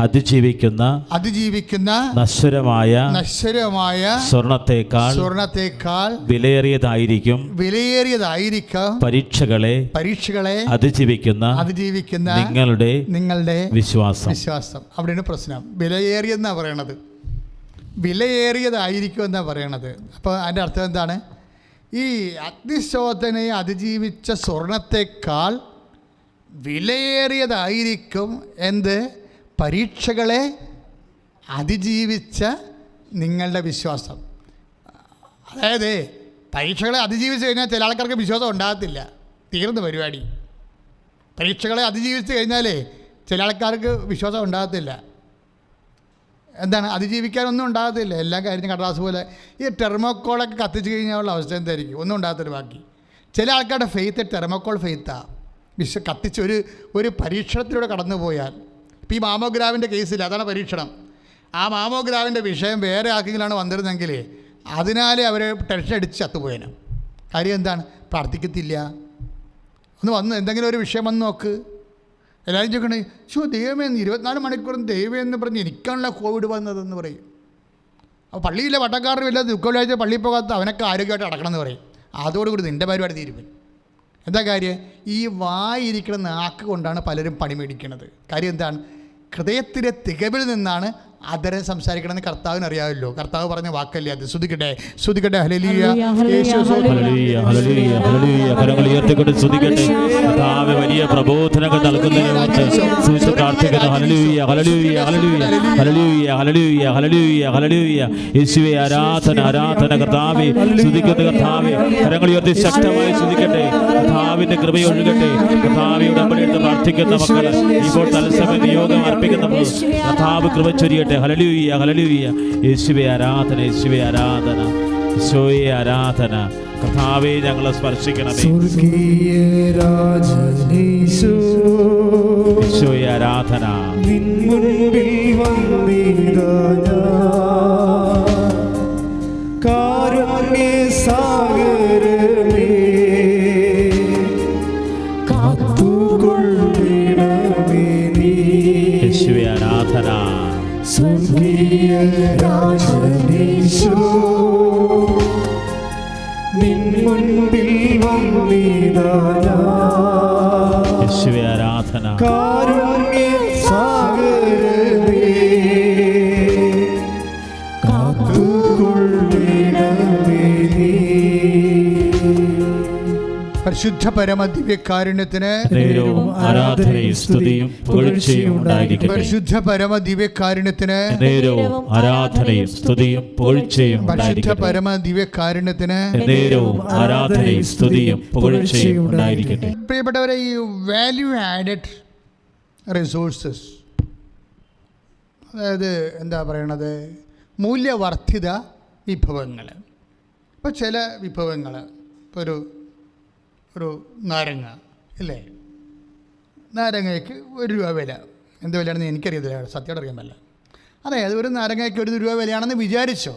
അതിജീവിക്കുന്ന നശ്വരമായ സ്വർണത്തേക്കാൾ വിലയേറിയതായിരിക്കും പരീക്ഷകളെ അതിജീവിക്കുന്ന നിങ്ങളുടെ വിശ്വാസം. അവിടെയാണ് പ്രശ്നം. വിലയേറിയെന്നാണ് പറയണത്, വിലയേറിയതായിരിക്കും എന്നാണ് പറയണത്. അപ്പോൾ അതിൻ്റെ അർത്ഥം എന്താണ്? ഈ അഗ്നിശോധനയെ അതിജീവിച്ച സ്വർണത്തേക്കാൾ വിലയേറിയതായിരിക്കും എന്ത്? പരീക്ഷകളെ അതിജീവിച്ച നിങ്ങളുടെ വിശ്വാസം. അതായത് പരീക്ഷകളെ അതിജീവിച്ച് കഴിഞ്ഞാൽ ചില ആൾക്കാർക്ക് വിശ്വാസം ഉണ്ടാകത്തില്ല, തീർന്ന പരിപാടി. പരീക്ഷകളെ അതിജീവിച്ച് കഴിഞ്ഞാലേ ചില ആൾക്കാർക്ക് വിശ്വാസം ഉണ്ടാകത്തില്ല. എന്താണ്? അതിജീവിക്കാനൊന്നും ഉണ്ടാകത്തില്ല. എല്ലാം കാര്യം കടലാസ് പോലെ. ഈ ടെർമോക്കോളൊക്കെ കത്തിച്ച് കഴിഞ്ഞാലുള്ള അവസ്ഥ എന്തായിരിക്കും? ഒന്നും ഉണ്ടാകത്തില്ല ബാക്കി. ചില ആൾക്കാരുടെ ഫെയ്ത്ത് ടെർമോക്കോൾ ഫെയ്ത്താണ്. കത്തിച്ച് ഒരു പരീക്ഷണത്തിലൂടെ കടന്നു പോയാൽ, ഇപ്പോൾ ഈ മാമോഗ്രാഫിൻ്റെ കേസിൽ അതാണ് പരീക്ഷണം. ആ മാമോഗ്രാഫിൻ്റെ വിഷയം വേറെ ആർക്കെങ്കിലാണ് വന്നിരുന്നെങ്കിൽ അതിനാലേ അവർ ടെൻഷൻ അടിച്ച് ചത്തുപോയേനെ. കാര്യം എന്താണ്? പ്രാർത്ഥിക്കത്തില്ല. ഒന്ന് വന്ന് എന്തെങ്കിലും ഒരു വിഷയം വന്ന് നോക്ക്. എല്ലാവരും ചോദിക്കണേ, ദൈവമേ 24 മണിക്കൂറും ദൈവം എന്ന് പറഞ്ഞ് എനിക്കാണല്ലോ കോവിഡ് വന്നതെന്ന് പറയും. അപ്പോൾ പള്ളിയിലെ വട്ടക്കാരനും ഇല്ല, ദുഃഖവെള്ളിയാഴ്ച പള്ളിയിൽ പോകാത്ത അവനൊക്കെ ആരോഗ്യമായിട്ട് അടക്കണമെന്ന് പറയും. അതോടുകൂടി നിൻ്റെ പരിപാടി തീരുമാനം. എന്താ കാര്യം? ഈ വായിരിക്കുന്ന നാക്ക് കൊണ്ടാണ് പലരും പണി മേടിക്കുന്നത്. കാര്യം എന്താണ്? ഹൃദയത്തിലെ തികവിൽ നിന്നാണ് അതരം സംസാരിക്കണമെന്ന് കർത്താവിന് അറിയാമല്ലോ. കർത്താവ് പറഞ്ഞ വാക്കല്ലേ അത്. സ്തുതിക്കട്ടെ, സ്തുതിക്കട്ടെ. ഹല്ലേലൂയ, യേശു ഹല്ലേലൂയ, ഹല്ലേലൂയ, ഹല്ലേലൂയ. കരങ്ങൾ ഉയർത്തിക്കൊണ്ട് സ്തുതിക്കട്ടെ. കർത്താവേ, വലിയ പ്രബോധനങ്ങൾ നൽകുന്നതിന് ഓർത്ത് സ്തുതിച്ച് പ്രാർത്ഥിക്കുന്നു. Hallelujah, hallelujah, hallelujah, hallelujah, hallelujah, hallelujah, hallelujah. യേശുവേ, ആരാധന, ആരാധന. കർത്താവേ, സ്തുതിക്കുന്നു. കർത്താവേ, കരങ്ങൾ ഉയർത്തി ശക്തമായി സ്തുതിക്കട്ടെ. കർത്താവിന്റെ കൃപയൊഴുകട്ടെ. കർത്താവേ, ഉടമ്പടിയെടുത്ത് പ്രാർത്ഥിക്കുന്ന മക്കൾ ഇപ്പോൾ തത്സമയ നിയോഗം അർപ്പിക്കുന്നപ്പോൾ കർത്താവ് കൃപ ചൊരിയട്ടെ. Hallelujah, hallelujah. യേശുവേ ആരാധന, യേശുവേ ആരാധന, യേശുവേ ആരാധന. കർത്താവേ, ഞങ്ങളെ സ്പർശിക്കണമേ. സ്വർഗീയ രാജനീശോ, യേശുവേ ആരാധന. നിൻ മുൻപിൽ വന്നിതാ ഞാൻ, കാരുണ്യ സാഗരമേ, കാത്തുകൊള്ളണമേ നീ. യേശുവേ ആരാധന. സ്വർഗീയ രാജനീശോ, നിൻ മുൻപിൽ വന്നിതാ ഞാൻ, യേശുവേ ആരാധന. കാരുണ്യ സാഗരമേ, കാത്തുകൊള്ളണമേ നീ. പരിശുദ്ധ പരമ ദിവ്യകാരുണ്യത്തിന് നേരവും ആരാധനയും സ്തുതിയും പുകഴ്ചയും ഉണ്ടായിരിക്കട്ടെ. പരിശുദ്ധ പരമ ദിവ്യകാരുണ്യത്തിന് നേരവും ആരാധനയും സ്തുതിയും പുകഴ്ചയും പരിശുദ്ധ ഉണ്ടായിരിക്കട്ടെ. പരമ ദിവ്യകാരുണ്യത്തിന് നേരവും ആരാധനയും സ്തുതിയും പുകഴ്ചയും ഉണ്ടായിരിക്കട്ടെ. പ്രിയപ്പെട്ടവരെ, ഈ വാല്യൂ ആഡഡ് റിസോഴ്സസ്, അതായത് എന്താ പറയണത്, മൂല്യവർദ്ധിത വിഭവങ്ങൾ. ഇപ്പോൾ ചില വിഭവങ്ങൾ, ഇപ്പോൾ ഒരു നാരങ്ങ അല്ലേ, നാരങ്ങയ്ക്ക് 1 രൂപ വില. എന്ത് വിലയാണെന്ന് എനിക്കറിയത്തില്ല, സത്യമായിട്ട് അറിയാൻ പറ്റില്ല. അതായത് ഒരു നാരങ്ങയ്ക്ക് 1 രൂപ വിലയാണെന്ന് വിചാരിച്ചോ,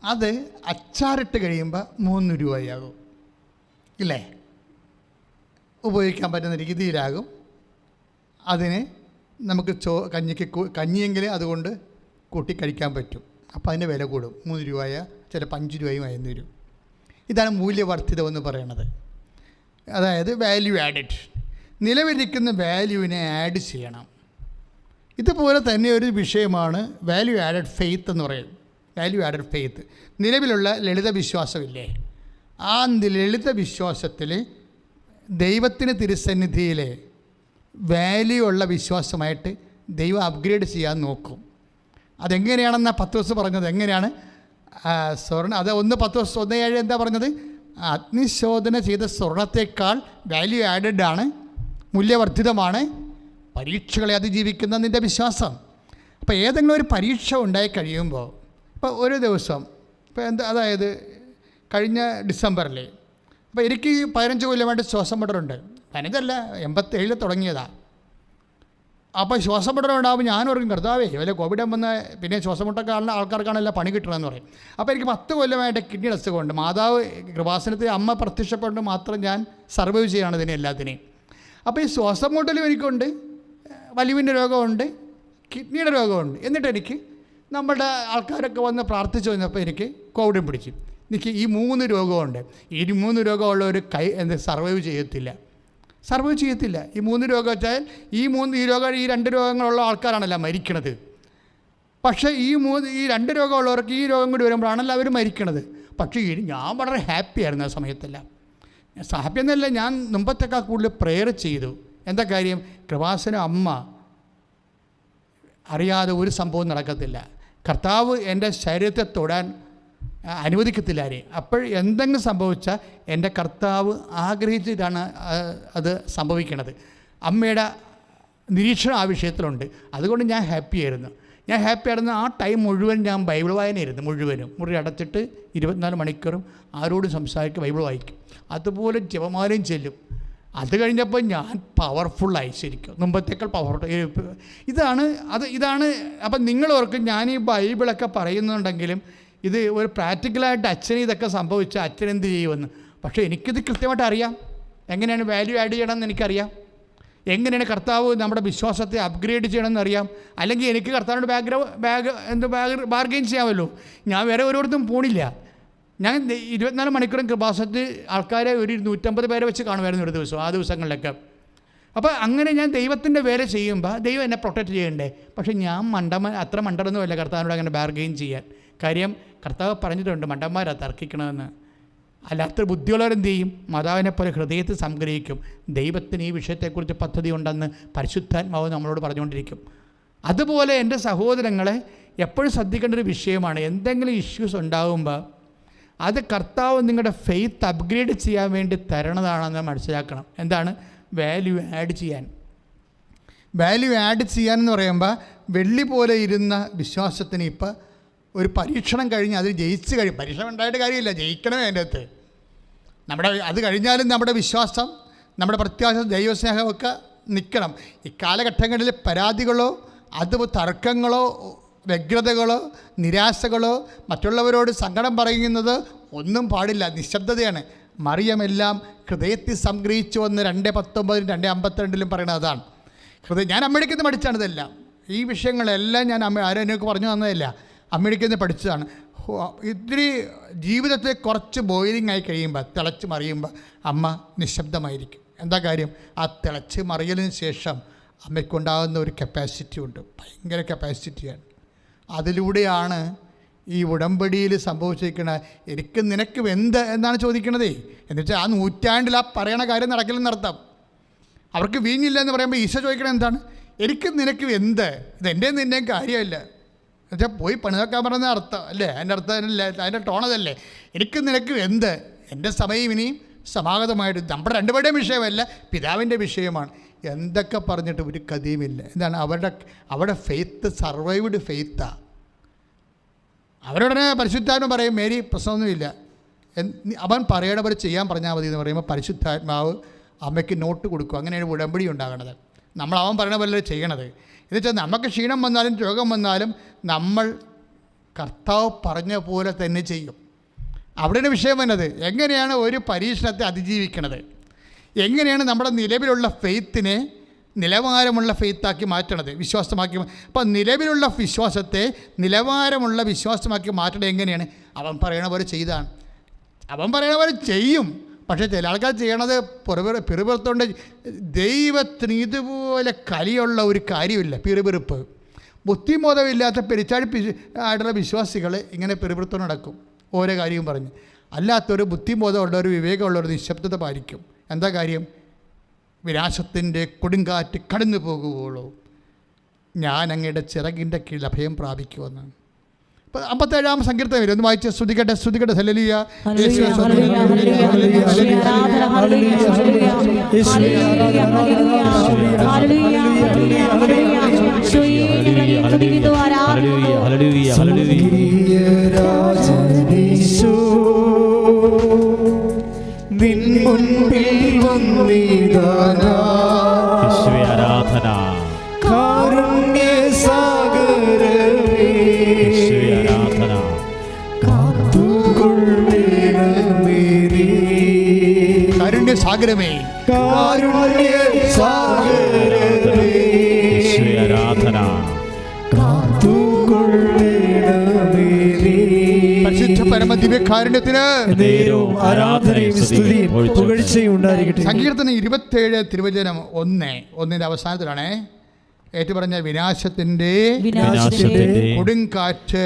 അത് അച്ചാറിട്ട് കഴിയുമ്പോൾ 3 രൂപയാകും ഇല്ലേ, ഉപയോഗിക്കാൻ പറ്റുന്ന രീതിയിലാകും. അതിന് നമുക്ക് കഞ്ഞിയെങ്കിൽ അതുകൊണ്ട് കൂട്ടി കഴിക്കാൻ പറ്റും. അപ്പോൾ അതിൻ്റെ വില കൂടും. 3 രൂപയ, ചിലപ്പോൾ 5 രൂപയും ആയെന്ന് വരും. ഇതാണ് മൂല്യവർദ്ധിതമെന്ന് പറയുന്നത്. അതായത് വാല്യൂ ആഡഡ്. നിലവിലിരിക്കുന്ന വാല്യൂവിനെ ആഡ് ചെയ്യണം. ഇതുപോലെ തന്നെ ഒരു വിഷയമാണ് വാല്യൂ ആഡഡ് ഫെയ്ത്ത് എന്ന് പറയും. വാല്യൂ ആഡഡ് ഫെയ്ത്ത്, നിലവിലുള്ള ലളിത വിശ്വാസമില്ലേ, ആ ലളിത വിശ്വാസത്തിൽ ദൈവത്തിന് തിരുസന്നിധിയിലെ വാല്യൂ ഉള്ള വിശ്വാസമായിട്ട് ദൈവം അപ്ഗ്രേഡ് ചെയ്യാൻ നോക്കും. അതെങ്ങനെയാണെന്നാ പത്രോസ് പറഞ്ഞത്. എങ്ങനെയാണ് സ്വർണ്ണ, അത് 1:10-1:7 എന്താ പറഞ്ഞത്? അഗ്നിശോധന ചെയ്ത സ്വർണത്തേക്കാൾ വാല്യൂ ആഡഡ് ആണ്, മൂല്യവർദ്ധിതമാണ് പരീക്ഷകളെ അതിജീവിക്കുന്ന നിൻ്റെ വിശ്വാസം. അപ്പോൾ ഏതെങ്കിലും ഒരു പരീക്ഷ ഉണ്ടായി കഴിയുമ്പോൾ, ഇപ്പോൾ ഒരു ദിവസം, ഇപ്പോൾ അതായത് കഴിഞ്ഞ ഡിസംബറിൽ, അപ്പോൾ എനിക്ക് 15 കൊല്ലമായിട്ട് ശ്വാസം മുട്ടലുണ്ട്. 15 87 തുടങ്ങിയതാണ്. അപ്പോൾ ശ്വാസം മുട്ടൽ ഉണ്ടാകുമ്പോൾ ഞാൻ പറയും, കർത്താവേ, വല്ല കോവിഡ് വന്ന പിന്നെ ശ്വാസം മുട്ടൊക്കെ ആൾക്കാർക്കാണല്ലോ പണി കിട്ടണമെന്ന് പറയും. അപ്പോൾ എനിക്ക് 10 കൊല്ലമായിട്ട് കിഡ്നി അസുഖമുണ്ട്. മാതാവ് കൃപാസനത്തിൽ അമ്മ പ്രത്യക്ഷപ്പെട്ട് മാത്രം ഞാൻ സർവൈവ് ചെയ്യുകയാണ് ഇതിനെ എല്ലാത്തിനെയും. അപ്പോൾ ഈ ശ്വാസം മുട്ടലും എനിക്കുണ്ട്, വലിവിൻ്റെ രോഗമുണ്ട്, കിഡ്നിയുടെ രോഗമുണ്ട്. എന്നിട്ട് എനിക്ക് നമ്മുടെ ആൾക്കാരൊക്കെ വന്ന് പ്രാർത്ഥിച്ചു വന്നപ്പോൾ എനിക്ക് കോവിഡും പിടിച്ചു. എനിക്ക് ഈ 3 രോഗമുണ്ട്. ഈ 3 രോഗമുള്ളവർ സർവൈവ് ചെയ്യത്തില്ല. ഈ 3 രോഗം വെച്ചാൽ ഈ 2 രോഗങ്ങളുള്ള ആൾക്കാരാണല്ലോ മരിക്കണത്. പക്ഷേ ഈ 2 രോഗമുള്ളവർക്ക് ഈ രോഗം കൂടി വരുമ്പോഴാണല്ലോ അവർ മരിക്കണത്. പക്ഷേ ഞാൻ വളരെ ഹാപ്പിയായിരുന്നു ആ സമയത്തെല്ലാം. ഹാപ്പി എന്നല്ല, ഞാൻ മുമ്പത്തേക്കാൾ കൂടുതൽ പ്രെയർ ചെയ്തു. എന്താ കാര്യം? കൃപാസനം അമ്മ അറിയാതെ ഒരു സംഭവം നടക്കത്തില്ല. കർത്താവ് എൻ്റെ ശരീരത്തെ തൊടാൻ അനുവദിക്കത്തില്ല ആരെയും. അപ്പോൾ എന്തെങ്കിലും സംഭവിച്ചാൽ എൻ്റെ കർത്താവ് ആഗ്രഹിച്ചിട്ടാണ് അത് സംഭവിക്കണത്. അമ്മയുടെ നിരീക്ഷണം ആ വിഷയത്തിലുണ്ട്. അതുകൊണ്ട് ഞാൻ ഹാപ്പിയായിരുന്നു. ആ ടൈം മുഴുവൻ ഞാൻ ബൈബിൾ വായനയായിരുന്നു. മുഴുവനും മുറി അടച്ചിട്ട് 24 മണിക്കൂറും ആരോടും സംസാരിക്കും, ബൈബിൾ വായിക്കും. അതുപോലെ ജപമാലയും ചെല്ലും. അത് കഴിഞ്ഞപ്പോൾ ഞാൻ പവർഫുള്ളായി, ശരിക്കും മുമ്പത്തേക്കാൾ പവർഫുൾ. ഇതാണ്. അപ്പം നിങ്ങൾ ഓർക്കും ഞാൻ ഈ ബൈബിളൊക്കെ പറയുന്നുണ്ടെങ്കിലും ഇത് ഒരു പ്രാക്ടിക്കലായിട്ട് അച്ഛന് ഇതൊക്കെ സംഭവിച്ചാൽ അച്ഛൻ എന്ത് ചെയ്യുമെന്ന്. പക്ഷേ എനിക്കിത് കൃത്യമായിട്ട് അറിയാം. എങ്ങനെയാണ് വാല്യൂ ആഡ് ചെയ്യണമെന്ന് എനിക്കറിയാം. എങ്ങനെയാണ് കർത്താവ് നമ്മുടെ വിശ്വാസത്തെ അപ്ഗ്രേഡ് ചെയ്യണമെന്ന് അറിയാം. അല്ലെങ്കിൽ എനിക്ക് കർത്താവിൻ്റെ ബാർഗെയിൻ ചെയ്യാമല്ലോ. ഞാൻ വേറെ ഓരോരുത്തും പോണില്ല. ഞാൻ 24 മണിക്കൂറും കൃപാസനത്തിൽ ആൾക്കാരെ ഒരു 150 പേരെ വെച്ച് കാണുമായിരുന്നു ഒരു ദിവസം, ആ ദിവസങ്ങളിലൊക്കെ. അപ്പോൾ അങ്ങനെ ഞാൻ ദൈവത്തിൻ്റെ വേല ചെയ്യുമ്പോൾ ദൈവം എന്നെ പ്രൊട്ടക്റ്റ് ചെയ്യണ്ടേ? പക്ഷേ ഞാൻ അത്ര മണ്ടനൊന്നുമല്ല കർത്താവിനോട് അങ്ങനെ ബാർഗെയിൻ ചെയ്യാൻ. കാര്യം കർത്താവ് പറഞ്ഞിട്ടുണ്ട് മണ്ടന്മാരാ തർക്കിക്കണമെന്ന്. അല്ലാത്ത ബുദ്ധിയുള്ളവരെന്ത് ചെയ്യും? മാതാവിനെ പോലെ ഹൃദയത്തിൽ സംഗ്രഹിക്കും. ദൈവത്തിന് ഈ വിഷയത്തെക്കുറിച്ച് പദ്ധതി ഉണ്ടെന്ന് പരിശുദ്ധാത്മാവ് നമ്മളോട് പറഞ്ഞുകൊണ്ടിരിക്കും. അതുപോലെ എൻ്റെ സഹോദരങ്ങളെ എപ്പോഴും ശ്രദ്ധിക്കേണ്ട ഒരു വിഷയമാണ്, എന്തെങ്കിലും ഇഷ്യൂസ് ഉണ്ടാകുമ്പോൾ അത് കർത്താവ് നിങ്ങളുടെ ഫെയ്ത്ത് അപ്ഗ്രേഡ് ചെയ്യാൻ വേണ്ടി തരണതാണെന്ന് മനസ്സിലാക്കണം. എന്താണ്? വാല്യൂ ആഡ് ചെയ്യാൻ. വാല്യൂ ആഡ് ചെയ്യാനെന്ന് പറയുമ്പോൾ വെള്ളി പോലെ ഇരുന്ന വിശ്വാസത്തിന് ഇപ്പോൾ ഒരു പരീക്ഷണം കഴിഞ്ഞ് അതിൽ ജയിച്ച് പരീക്ഷണം ഉണ്ടായിട്ട് കാര്യമില്ല, ജയിക്കണമേ അതിൻ്റെ അകത്ത്. അത് കഴിഞ്ഞാലും നമ്മുടെ വിശ്വാസം, നമ്മുടെ പ്രത്യാശ, ദൈവസ്നേഹമൊക്കെ നിൽക്കണം. ഈ കാലഘട്ടങ്ങളിൽ പരാതികളോ തർക്കങ്ങളോ വ്യഗ്രതകളോ നിരാശകളോ മറ്റുള്ളവരോട് സങ്കടം പറയുന്നത് ഒന്നും പാടില്ല. നിശബ്ദതയാണ്. മറിയമെല്ലാം ഹൃദയത്തിൽ സംഗ്രഹിച്ചു വന്ന് 2:19 2:52 പറയുന്നത് അതാണ്. ഞാൻ അമ്മയ്ക്ക് പഠിച്ചാണ് ഇതെല്ലാം. ഈ വിഷയങ്ങളെല്ലാം ഞാൻ ആരെയൊക്കെ പറഞ്ഞു തന്നതല്ല, അമ്മയ്ക്ക് പഠിച്ചതാണ്. ഇത്തിരി ജീവിതത്തെ കുറച്ച് ബോയിലിംഗ് ആയി കഴിയുമ്പോൾ, തിളച്ച് മറിയുമ്പോൾ അമ്മ നിശബ്ദമായിരിക്കും. എന്താ കാര്യം? ആ തിളച്ച് മറിയലിന് ശേഷം അമ്മയ്ക്കുണ്ടാകുന്ന ഒരു കപ്പാസിറ്റി ഉണ്ട്, ഭയങ്കര കപ്പാസിറ്റിയാണ്. അതിലൂടെയാണ് ഈ ഉടമ്പടിയിൽ സംഭവിച്ചിരിക്കുന്ന എനിക്ക് നിനക്ക് എന്ത് എന്നാണ് ചോദിക്കണതേ. എന്നുവെച്ചാൽ ആ നൂറ്റാണ്ടിൽ ആ പറയണ കാര്യം നടക്കില്ലെന്നർത്ഥം. അവർക്ക് വീഞ്ഞില്ല എന്ന് പറയുമ്പോൾ ഈശോ ചോദിക്കണത് എന്താണ്? എനിക്ക് നിനക്ക് എന്ത്? ഇതെൻ്റെ നിൻ്റെയും കാര്യമില്ല. എന്നുവെച്ചാൽ പോയി പണിതൊക്കാൻ പറയുന്ന അർത്ഥം അല്ലേ? അതിൻ്റെ അർത്ഥം അതിൻ്റെ ടോണതല്ലേ? എനിക്ക് നിനക്ക് എന്ത്? എൻ്റെ സമയം ഇനിയും സമാഗതമായിട്ട് നമ്മുടെ രണ്ടുപേരുടെയും വിഷയമല്ല, പിതാവിൻ്റെ വിഷയമാണ്. എന്തൊക്കെ പറഞ്ഞിട്ട് ഒരു കഥയുമില്ല. എന്താണ്? അവരുടെ ഫെയ്ത്ത് സർവൈവ്ഡ് ഫെയ്ത്താണ്. അവരുടനെ പരിശുദ്ധാത്മ പറയും മേരി പ്രശ്നമൊന്നുമില്ല, അവൻ പറയണവർ ചെയ്യാൻ പറഞ്ഞാൽ മതി എന്ന് പറയുമ്പോൾ പരിശുദ്ധാത്മാവ് അമ്മയ്ക്ക് നോട്ട് കൊടുക്കും. അങ്ങനെയാണ് ഉടമ്പടി ഉണ്ടാകണത്. അവൻ പറയണ പോലെ ചെയ്യണത്. എന്നുവെച്ചാൽ നമുക്ക് ക്ഷീണം വന്നാലും രോഗം വന്നാലും നമ്മൾ കർത്താവ് പറഞ്ഞ പോലെ തന്നെ ചെയ്യും. അവിടെയാണ് വിഷയം വന്നത്. എങ്ങനെയാണ് ഒരു പരീക്ഷണത്തെ അതിജീവിക്കണത്? എങ്ങനെയാണ് നമ്മുടെ നിലവിലുള്ള ഫെയ്ത്തിനെ നിലവാരമുള്ള ഫെയ്ത്താക്കി മാറ്റണത്, വിശ്വാസമാക്കി? അപ്പോൾ നിലവിലുള്ള വിശ്വാസത്തെ നിലവാരമുള്ള വിശ്വാസമാക്കി മാറ്റണത് എങ്ങനെയാണ്? അവൻ പറയണ പോലെ ചെയ്താണ്. അവൻ പറയണ പോലെ ചെയ്യും. പക്ഷേ ചില ആൾക്കാർ ചെയ്യണത് പിറുപിറുത്തോണ്ട്. ദൈവത്തിന് ഇതുപോലെ കലിയുള്ള ഒരു കാര്യമില്ല. പിറുപിറുപ്പ്, ബുദ്ധിബോധമില്ലാത്ത പെരിച്ചാഴി ആയിട്ടുള്ള വിശ്വാസികൾ ഇങ്ങനെ പിറുപിറുത്തോണ്ട് നടക്കും, ഓരോ കാര്യവും പറഞ്ഞ്. അല്ലാത്തൊരു ബുദ്ധിബോധമുള്ളവർ, വിവേകമുള്ളവർ നിശബ്ദത പാലിക്കും. എന്താ കാര്യം? വിനാശത്തിൻ്റെ കൊടുങ്കാറ്റ് കടന്നു പോകുകയുള്ളൂ, ഞാൻ അങ്ങയുടെ ചിറകിൻ്റെ കീഴിൽ അഭയം പ്രാപിക്കുമെന്ന്. 57 സങ്കീർത്തനം വരും. ഒന്ന് വായിച്ച് സ്തുതിക്കട്ടെ, സ്തുതിക്കട്ടെ. ഹല്ലേലൂയ, നിൻ മുൻപിൽ വന്നിതാനാ ആരാധന, കാരുണ്യ സാഗരമേ, ആരാധന, കാത്തുകൊള്ളണമേ നീ. കാരുണ്യ സാഗരമേ, കാരുണ്യ സാഗരമേ, ആരാധന, കാത്തുകൊള്ളണമേ നീ. പരിശുദ്ധ പരമദിവ്യകാരുണ്യത്തിന് ആരാധനയും സ്തുതിയും പുകഴ്ചയും ഉണ്ടായിരിക്കട്ടെ. സങ്കീർത്തനം 27 തിരുവചനം 1 അവസാനത്തിലാണേ ഏറ്റുപറഞ്ഞ വിനാശത്തിന്റെ കൊടുങ്കാറ്റ്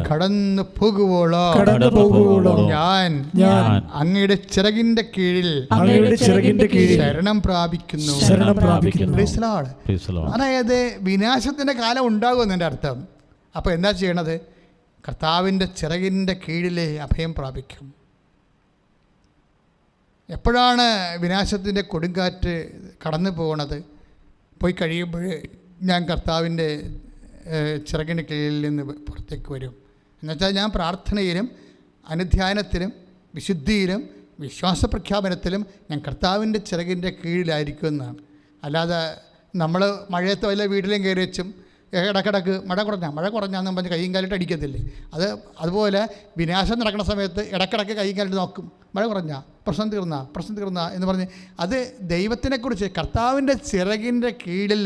കടന്നു പോകുവോളം ഞാൻ അങ്ങയുടെ ചിറകിന്റെ കീഴിൽ ശരണം പ്രാപിക്കുന്നു. അതായത് വിനാശത്തിന്റെ കാലം ഉണ്ടാകുമെന്നതിൻ്റെ അർത്ഥം. അപ്പോൾ എന്താ ചെയ്യണത്? കർത്താവിൻ്റെ ചിറകിൻ്റെ കീഴിലെ അഭയം പ്രാപിക്കും. എപ്പോഴാണ് വിനാശത്തിൻ്റെ കൊടുങ്കാറ്റ് കടന്നു പോകണത്? പോയി കഴിയുമ്പോൾ ഞാൻ കർത്താവിൻ്റെ ചിറകിൻ്റെ കീഴിൽ നിന്ന് പുറത്തേക്ക് വരും. എന്നുവെച്ചാൽ ഞാൻ പ്രാർത്ഥനയിലും അനുധ്യാനത്തിലും വിശുദ്ധിയിലും വിശ്വാസ പ്രഖ്യാപനത്തിലും ഞാൻ കർത്താവിൻ്റെ ചിറകിൻ്റെ കീഴിലായിരിക്കുമെന്നാണ്. അല്ലാതെ നമ്മൾ മഴയത്ത് വല്ല വീട്ടിലും കയറി വെച്ചും ഇടക്കിടക്ക് മഴ കുറഞ്ഞാന്നും പറഞ്ഞ് കൈയും കാലിട്ട് അടിക്കത്തില്ലേ? അതുപോലെ വിനാശം നടക്കുന്ന സമയത്ത് ഇടക്കിടക്ക് കൈയും കാലിട്ട് നോക്കും. മഴ കുറഞ്ഞാൽ പ്രശ്നം തീർന്ന എന്ന് പറഞ്ഞ് അത് ദൈവത്തിനെക്കുറിച്ച് കർത്താവിൻ്റെ ചിറകിൻ്റെ കീഴിൽ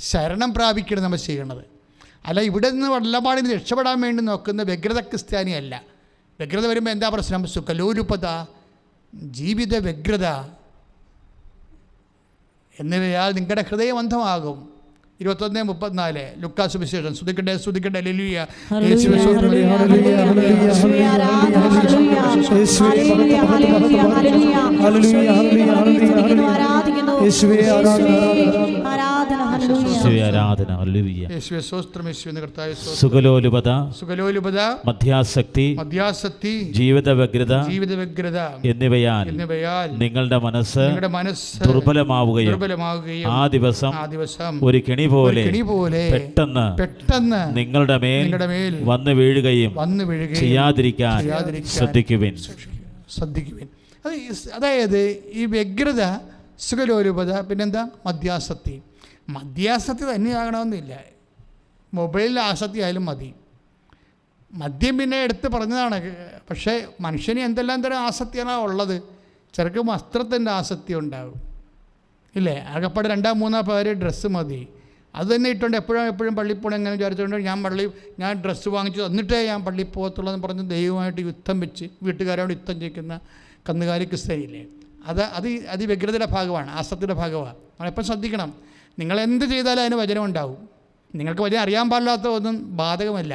ശരണം പ്രാപിക്കണം നമ്മൾ ചെയ്യണത്. അല്ല ഇവിടെ നിന്ന് വല്ലപാടിൽ നിന്ന് രക്ഷപ്പെടാൻ വേണ്ടി നോക്കുന്ന വ്യഗ്രത ക്രിസ്ത്യാനിയല്ല. വ്യഗ്രത വരുമ്പോൾ എന്താ പ്രശ്നം? സുഖലോലുപത, ജീവിത വ്യഗ്രത. എന്നിവയാൽ നിങ്ങളുടെ ഹൃദയം അന്ധമാകും. 21:34 ലുക്കാസ് സുവിശേഷം. സ്തുതിക്കട്ടെ സ്തുതിക്കട്ടെ ഹല്ലേലൂയ. യേശുവേ സ്തോത്രം. സുഖലോലുപത, മധ്യാസക്തി, ജീവിത വ്യഗ്രത എന്നിവയാൽ നിങ്ങളുടെ മനസ്സ് ദുർബലമാവുകയും ആ ദിവസം ഒരു കെണി പോലെ പെട്ടെന്ന് നിങ്ങളുടെ മേൽ വന്നു വീഴുകയും ചെയ്യാതിരിക്കാൻ ശ്രദ്ധിക്കുവിൻ. അതായത് ഈ വ്യഗ്രത, സുഖലോലുപത, പിന്നെന്താ മദ്യാസക്തി. മദ്യാസക്തി തന്നെയാകണമെന്നില്ല, മൊബൈലിൽ ആസക്തി ആയാലും മതി. മദ്യം പിന്നെ എടുത്ത് പറഞ്ഞതാണ്. പക്ഷേ മനുഷ്യന് എന്തെല്ലാം തരം ആസക്തിയാണ് ഉള്ളത്. ചിലർക്ക് വസ്ത്രത്തിൻ്റെ ആസക്തി ഉണ്ടാകും, ഇല്ലേ? അകപ്പാട് 2-3 പേര് ഡ്രസ്സ് മതി, അത് തന്നെ ഇട്ടുകൊണ്ട് എപ്പോഴും പള്ളിയിൽ പോകണം എങ്ങനെ വിചാരിച്ചുകൊണ്ട് ഞാൻ ഡ്രസ്സ് വാങ്ങിച്ചു തന്നിട്ടേ ഞാൻ പള്ളിയിൽ പോകത്തുള്ളതെന്ന് പറഞ്ഞ് ദൈവമായിട്ട് യുദ്ധം വെച്ച് വീട്ടുകാരോട് യുദ്ധം ചെയ്യുന്ന കന്നുകാലി ക്രിസ്ത്യനില്ലേ, അത് വ്യഗ്രതയുടെ ഭാഗമാണ്, ആസക്തിയുടെ ഭാഗമാണ്. നമ്മളെപ്പം ശ്രദ്ധിക്കണം. നിങ്ങൾ എന്ത് ചെയ്താലും അതിന് വചനം ഉണ്ടാവും. നിങ്ങൾക്ക് വചനം അറിയാൻ പാടില്ലാത്ത ഒന്നും ബാധകമല്ല.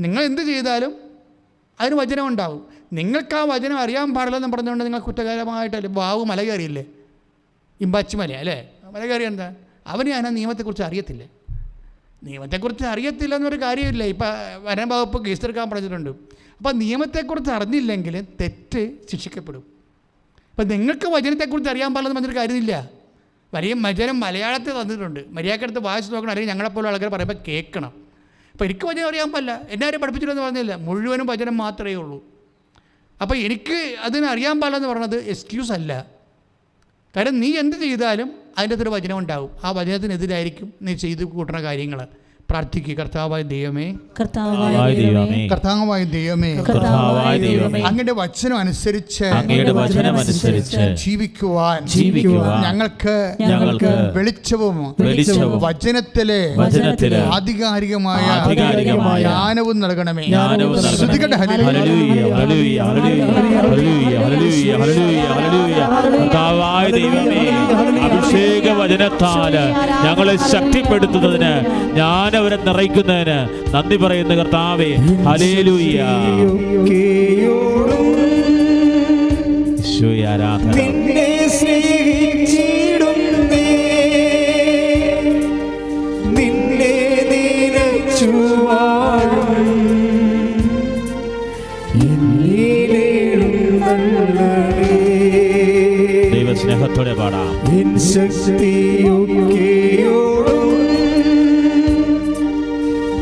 നിങ്ങൾ എന്ത് ചെയ്താലും അതിന് വചനം ഉണ്ടാവും. നിങ്ങൾക്ക് ആ വചനം അറിയാൻ പാടില്ലെന്ന് പറഞ്ഞുകൊണ്ട് നിങ്ങൾ കുറ്റകരമായിട്ടല്ലേ. ബാബു മല കയറിയില്ലേ, ഇമ്പാച്ചി മല അല്ലേ, മല കയറി എന്താ? അവന് ഞാൻ നിയമത്തെക്കുറിച്ച് അറിയത്തില്ല. നിയമത്തെക്കുറിച്ച് അറിയത്തില്ല എന്നൊരു കാര്യമില്ല. ഇപ്പം വനം വകുപ്പ് കേസ് എടുക്കാൻ പറഞ്ഞിട്ടുണ്ട്. അപ്പം നിയമത്തെക്കുറിച്ച് അറിഞ്ഞില്ലെങ്കിൽ തെറ്റ് ശിക്ഷിക്കപ്പെടും. അപ്പം നിങ്ങൾക്ക് വചനത്തെക്കുറിച്ച് അറിയാൻ പാടില്ലെന്ന് പറഞ്ഞൊരു കാര്യമില്ല. വചനം മലയാളത്തിൽ തന്നിട്ടുണ്ട്. മര്യാദക്കെടുത്ത് വായിച്ച് നോക്കണം, അല്ലെങ്കിൽ ഞങ്ങളെപ്പോലുള്ള ആൾക്കാർ പറയുമ്പോൾ കേൾക്കണം. അപ്പോൾ എനിക്ക് വചനം അറിയാൻ പാടില്ല, എല്ലാവരും പഠിപ്പിച്ചില്ലെന്ന് പറഞ്ഞില്ല, മുഴുവനും വചനം മാത്രമേ ഉള്ളൂ. അപ്പോൾ എനിക്ക് അതിന് അറിയാൻ പാടില്ലെന്ന് പറഞ്ഞത് എക്സ്ക്യൂസ് അല്ല. കാരണം നീ എന്ത് ചെയ്താലും അതിൻ്റെ അകത്തൊരു വചനം ഉണ്ടാവും. ആ വചനത്തിനെതിരായിരിക്കും നീ ചെയ്ത് കൂട്ടുന്ന കാര്യങ്ങൾ. പ്രാർത്ഥിക്കുക. കർത്താവായ ദൈവമേ, കർത്താവായ ദൈവമേ, അങ്ങയുടെ വചനം അനുസരിച്ച് ജീവിക്കുവാൻ ഞങ്ങൾക്ക് വെളിച്ചവും വചനത്തിലെ ആധികാരികമായ ജ്ഞാനവും നൽകണമേ. അഭിഷേക വചനത്താല് ഞങ്ങളെ ശക്തിപ്പെടുത്തുന്നതിന്, അവരെ നിറയ്ക്കുന്നതിന് നന്ദി പറയുന്ന കർത്താവേ. ഹല്ലേലൂയ. ഈശോയെ ആരാധന. നിന്നെ സ്നേഹിച്ചിടുന്നേ, നിന്നെ നിരച്ചു വാഴും ദൈവസ്നേഹത്തോടെ പാടാം. ശക്തിയൊക്കെയോടും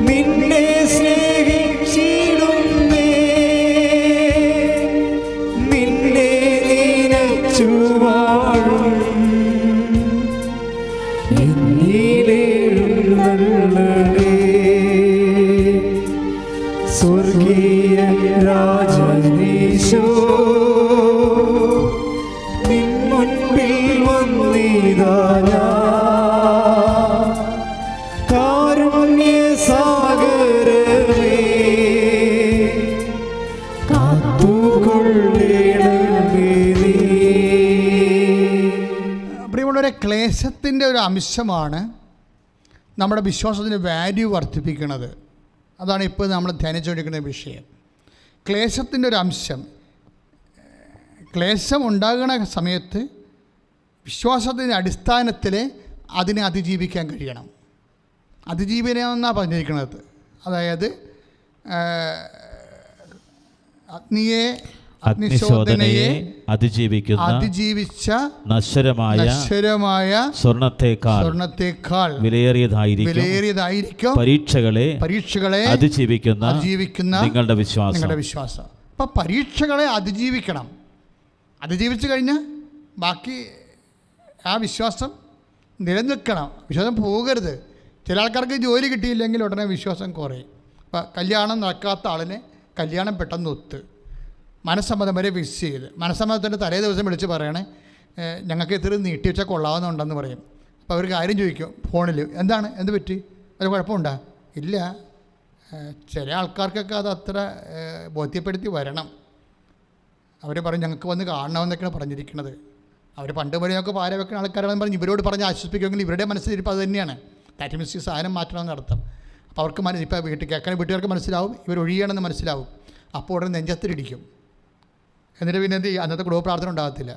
നിന്നെ സ്നേഹിച്ചിടുന്നേ, നിന്നെ നിരച്ചു വാഴും എന്നിലെഴുന്നള്ളണേ. സ്വർഗീയ രാജനീശോ നിൻ മുൻപിൽ വന്നിതാ ഞാൻ. പ്രിയമുള്ളവരെ, ക്ലേശത്തിൻ്റെ ഒരു അംശമാണ് നമ്മുടെ വിശ്വാസത്തിൻ്റെ വാല്യൂ വർദ്ധിപ്പിക്കുന്നത്. അതാണ് ഇപ്പോൾ നമ്മൾ ധ്യാനിച്ചുകൊണ്ടിരിക്കുന്ന വിഷയം. ക്ലേശത്തിൻ്റെ ഒരു അംശം. ക്ലേശം ഉണ്ടാകുന്ന സമയത്ത് വിശ്വാസത്തിൻ്റെ അടിസ്ഥാനത്തിൽ അതിനെ അതിജീവിക്കാൻ കഴിയണം. അതിജീവനമെന്നാണ് പറഞ്ഞിരിക്കുന്നത്. അതായത് അഗ്നിശോധനയെ അതിജീവിച്ച നശ്വരമായ സ്വർണത്തേക്കാൾ വിലയേറിയതായിരിക്കും പരീക്ഷകളെ അതിജീവിക്കുന്ന നിങ്ങളുടെ വിശ്വാസം. അപ്പം പരീക്ഷകളെ അതിജീവിക്കണം. അതിജീവിച്ചു കഴിഞ്ഞാൽ ബാക്കി ആ വിശ്വാസം നിലനിൽക്കണം. വിശ്വാസം പോകരുത്. ചില ആൾക്കാർക്ക് ജോലി കിട്ടിയില്ലെങ്കിൽ ഉടനെ വിശ്വാസം കുറയും. ഇപ്പം കല്യാണം നടക്കാത്ത ആളിനെ കല്യാണം പെട്ടെന്ന് ഒത്ത് മനസ്സമ്മതം വരെ ഫിക്സ് ചെയ്ത്, മനസ്സമ്മതത്തിൻ്റെ തലേ ദിവസം വിളിച്ച് പറയണേ ഞങ്ങൾക്ക് ഇത്തിരി നീട്ടി വെച്ചാൽ കൊള്ളാവുന്നുണ്ടെന്ന് പറയും. അപ്പോൾ അവർ കാര്യം ചോദിക്കും ഫോണിൽ, എന്ത് പറ്റി, അത് കുഴപ്പമുണ്ടോ? ഇല്ല. ചില ആൾക്കാർക്കൊക്കെ അത് അത്ര ബോധ്യപ്പെടുത്തി വരണം. അവർ പറയും ഞങ്ങൾക്ക് വന്ന് കാണണമെന്നൊക്കെയാണ് പറഞ്ഞിരിക്കുന്നത്. അവർ പണ്ട് വരെയൊക്കെ പാര വെക്കുന്ന ആൾക്കാരാണെന്ന് പറഞ്ഞ് ഇവരോട് പറഞ്ഞ് ആശ്വസിപ്പിക്കുമെങ്കിൽ ഇവരുടെ മനസ്സിലിരിപ്പോൾ അത് തന്നെയാണ്. ദാറ്റ് മീൻസ് ഈ സാധനം മാറ്റണമെന്ന് അർത്ഥം. അപ്പോൾ അവർക്ക് ഇപ്പോൾ കേൾക്കാൻ വീട്ടുകാർക്ക് മനസ്സിലാവും, ഇവർ ഒഴിയണമെന്ന് മനസ്സിലാവും. അപ്പോൾ ഉടനെ നെഞ്ചത്തിലിടിക്കും. എന്നിട്ട് പിന്നെ എന്ത് അന്നത്തെ കുടുംബ പ്രാർത്ഥന ഉണ്ടാകത്തില്ല,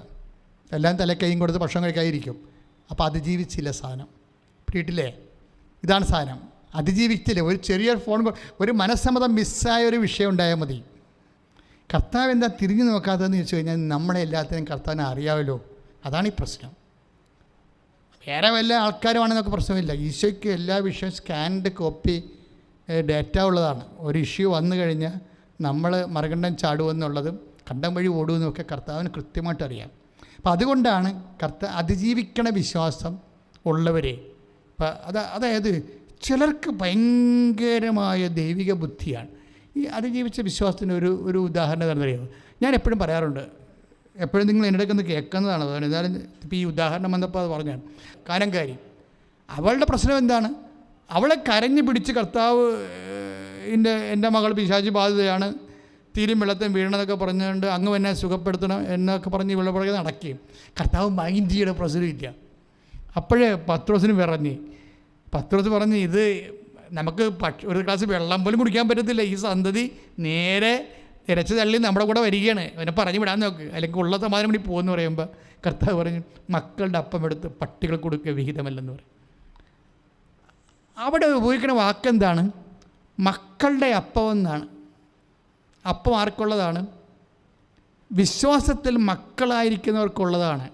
എല്ലാം തലക്കൈയും കൊടുത്ത് ഭക്ഷണം കഴിക്കാതിരിക്കും. അപ്പോൾ അതിജീവിച്ചില്ല സാധനം. പിടിയിട്ടില്ലേ? ഇതാണ് സാധനം, അതിജീവിച്ചില്ല. ഒരു ചെറിയ ഫോൺ, ഒരു മനസ്സമ്മതം മിസ്സായ ഒരു വിഷയം ഉണ്ടായാൽ മതി. കർത്താവ് എന്താ തിരിഞ്ഞു നോക്കാത്തതെന്ന് ചോദിച്ചു കഴിഞ്ഞാൽ നമ്മളെ എല്ലാത്തിനും കർത്താവിനെ അറിയാമല്ലോ. അതാണ് ഈ പ്രശ്നം. വേറെ വല്ല ആൾക്കാരുമാണെന്നൊക്കെ പ്രശ്നമില്ല. ഈശോയ്ക്ക് എല്ലാ വിഷയവും സ്കാൻഡ് കോപ്പി ഡേറ്റ ഉള്ളതാണ്. ഒരു ഇഷ്യൂ വന്നു കഴിഞ്ഞാൽ നമ്മൾ മറുകണ്ഠം ചാടുമെന്നുള്ളതും കണ്ടം വഴി ഓടുമെന്നൊക്കെ കർത്താവിന് കൃത്യമായിട്ട് അറിയാം. അപ്പം അതുകൊണ്ടാണ് അതിജീവിക്കണ വിശ്വാസം ഉള്ളവരെ അതായത് ചിലർക്ക് ഭയങ്കരമായ ദൈവിക ബുദ്ധിയാണ്. ഈ അതിജീവിച്ച വിശ്വാസത്തിന് ഒരു ഉദാഹരണം എന്താണെന്ന് അറിയാമോ? ഞാൻ എപ്പോഴും പറയാറുണ്ട്, എപ്പോഴും നിങ്ങൾ എൻ്റെ ഒന്ന് കേൾക്കുന്നതാണ്. എന്നാലും ഇപ്പോൾ ഈ ഉദാഹരണം വന്നപ്പോൾ അത് പറഞ്ഞാണ്. കാനംകാരി, അവളുടെ പ്രശ്നം എന്താണ്? അവളെ കരഞ്ഞു പിടിച്ച് കർത്താവ് എൻ്റെ മകൾ പിശാചി ബാധിതയാണ്, തീരും വെള്ളത്തും വീഴണമെന്നൊക്കെ പറഞ്ഞുകൊണ്ട് അങ്ങ് എന്നെ സുഖപ്പെടുത്തണം എന്നൊക്കെ പറഞ്ഞ് ഇവളുടെ പുറകെ നടക്കുകയും കർത്താവ് മൈൻഡ് ചെയ്യണ പ്രശ്നമില്ല. അപ്പോഴേ പത്രോസിന് പത്രോസ് പറഞ്ഞ് ഇത് നമുക്ക് ഒരു ഗ്ലാസ് വെള്ളം പോലും കുടിക്കാൻ പറ്റത്തില്ല, ഈ സന്തതി നേരെ ഇരച്ച് തള്ളി നമ്മുടെ കൂടെ വരികയാണ്, അവനെ പറഞ്ഞു വിടാൻ നോക്ക്, അല്ലെങ്കിൽ ഉള്ള സമാധാനം വേണ്ടി പോകുമെന്ന് പറയുമ്പോൾ കർത്താവ് പറഞ്ഞു മക്കളുടെ അപ്പം എടുത്ത് പട്ടികൾ കൊടുക്കുക വിഹിതമല്ലെന്ന് പറയും. അവിടെ ഉപയോഗിക്കുന്ന വാക്കെന്താണ്? മക്കളുടെ അപ്പം എന്നാണ്. അപ്പം ആർക്കുള്ളതാണ്? വിശ്വാസത്തിൽ മക്കളായിരിക്കുന്നവർക്കുള്ളതാണ്.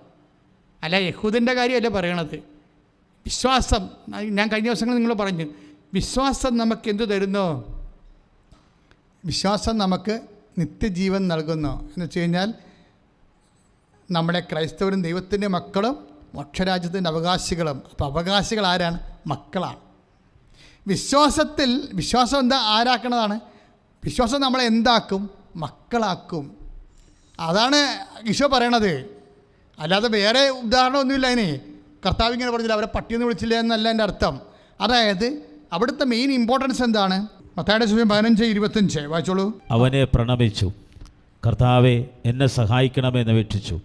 അല്ല യഹൂദൻ്റെ കാര്യമല്ല പറയണത്. വിശ്വാസം, ഞാൻ കഴിഞ്ഞ ദിവസങ്ങൾ നിങ്ങൾ പറഞ്ഞു, വിശ്വാസം നമുക്ക് എന്തു തരുന്നോ? വിശ്വാസം നമുക്ക് നിത്യജീവൻ നൽകുന്നു എന്ന് വെച്ച് കഴിഞ്ഞാൽ നമ്മുടെ ക്രൈസ്തവരും ദൈവത്തിൻ്റെ മക്കളും മോക്ഷരാജ്യത്തിൻ്റെ അവകാശികളും. അപ്പോൾ അവകാശികൾ ആരാണ്? മക്കളാണ്. വിശ്വാസം എന്താ ആരാക്കണതാണ്? വിശ്വാസം നമ്മളെ എന്താക്കും? മക്കളാക്കും. അതാണ് ഈശോ പറയണത്. അല്ലാതെ വേറെ ഉദാഹരണമൊന്നുമില്ല അതിന്. കർത്താവ് ഇങ്ങനെ പറഞ്ഞില്ല, അവരെ പട്ടിയെന്ന് വിളിച്ചില്ല എന്നല്ല എൻ്റെ അർത്ഥം. അതായത് അവിടുത്തെ മെയിൻ ഇമ്പോർട്ടൻസ് എന്താണ്? മത്തായിയുടെ സുവിശേഷം 15:25 വായിച്ചോളൂ. അവനെ പ്രണമിച്ചു, കർത്താവെ എന്നെ സഹായിക്കണമെന്ന് അപേക്ഷിച്ചു.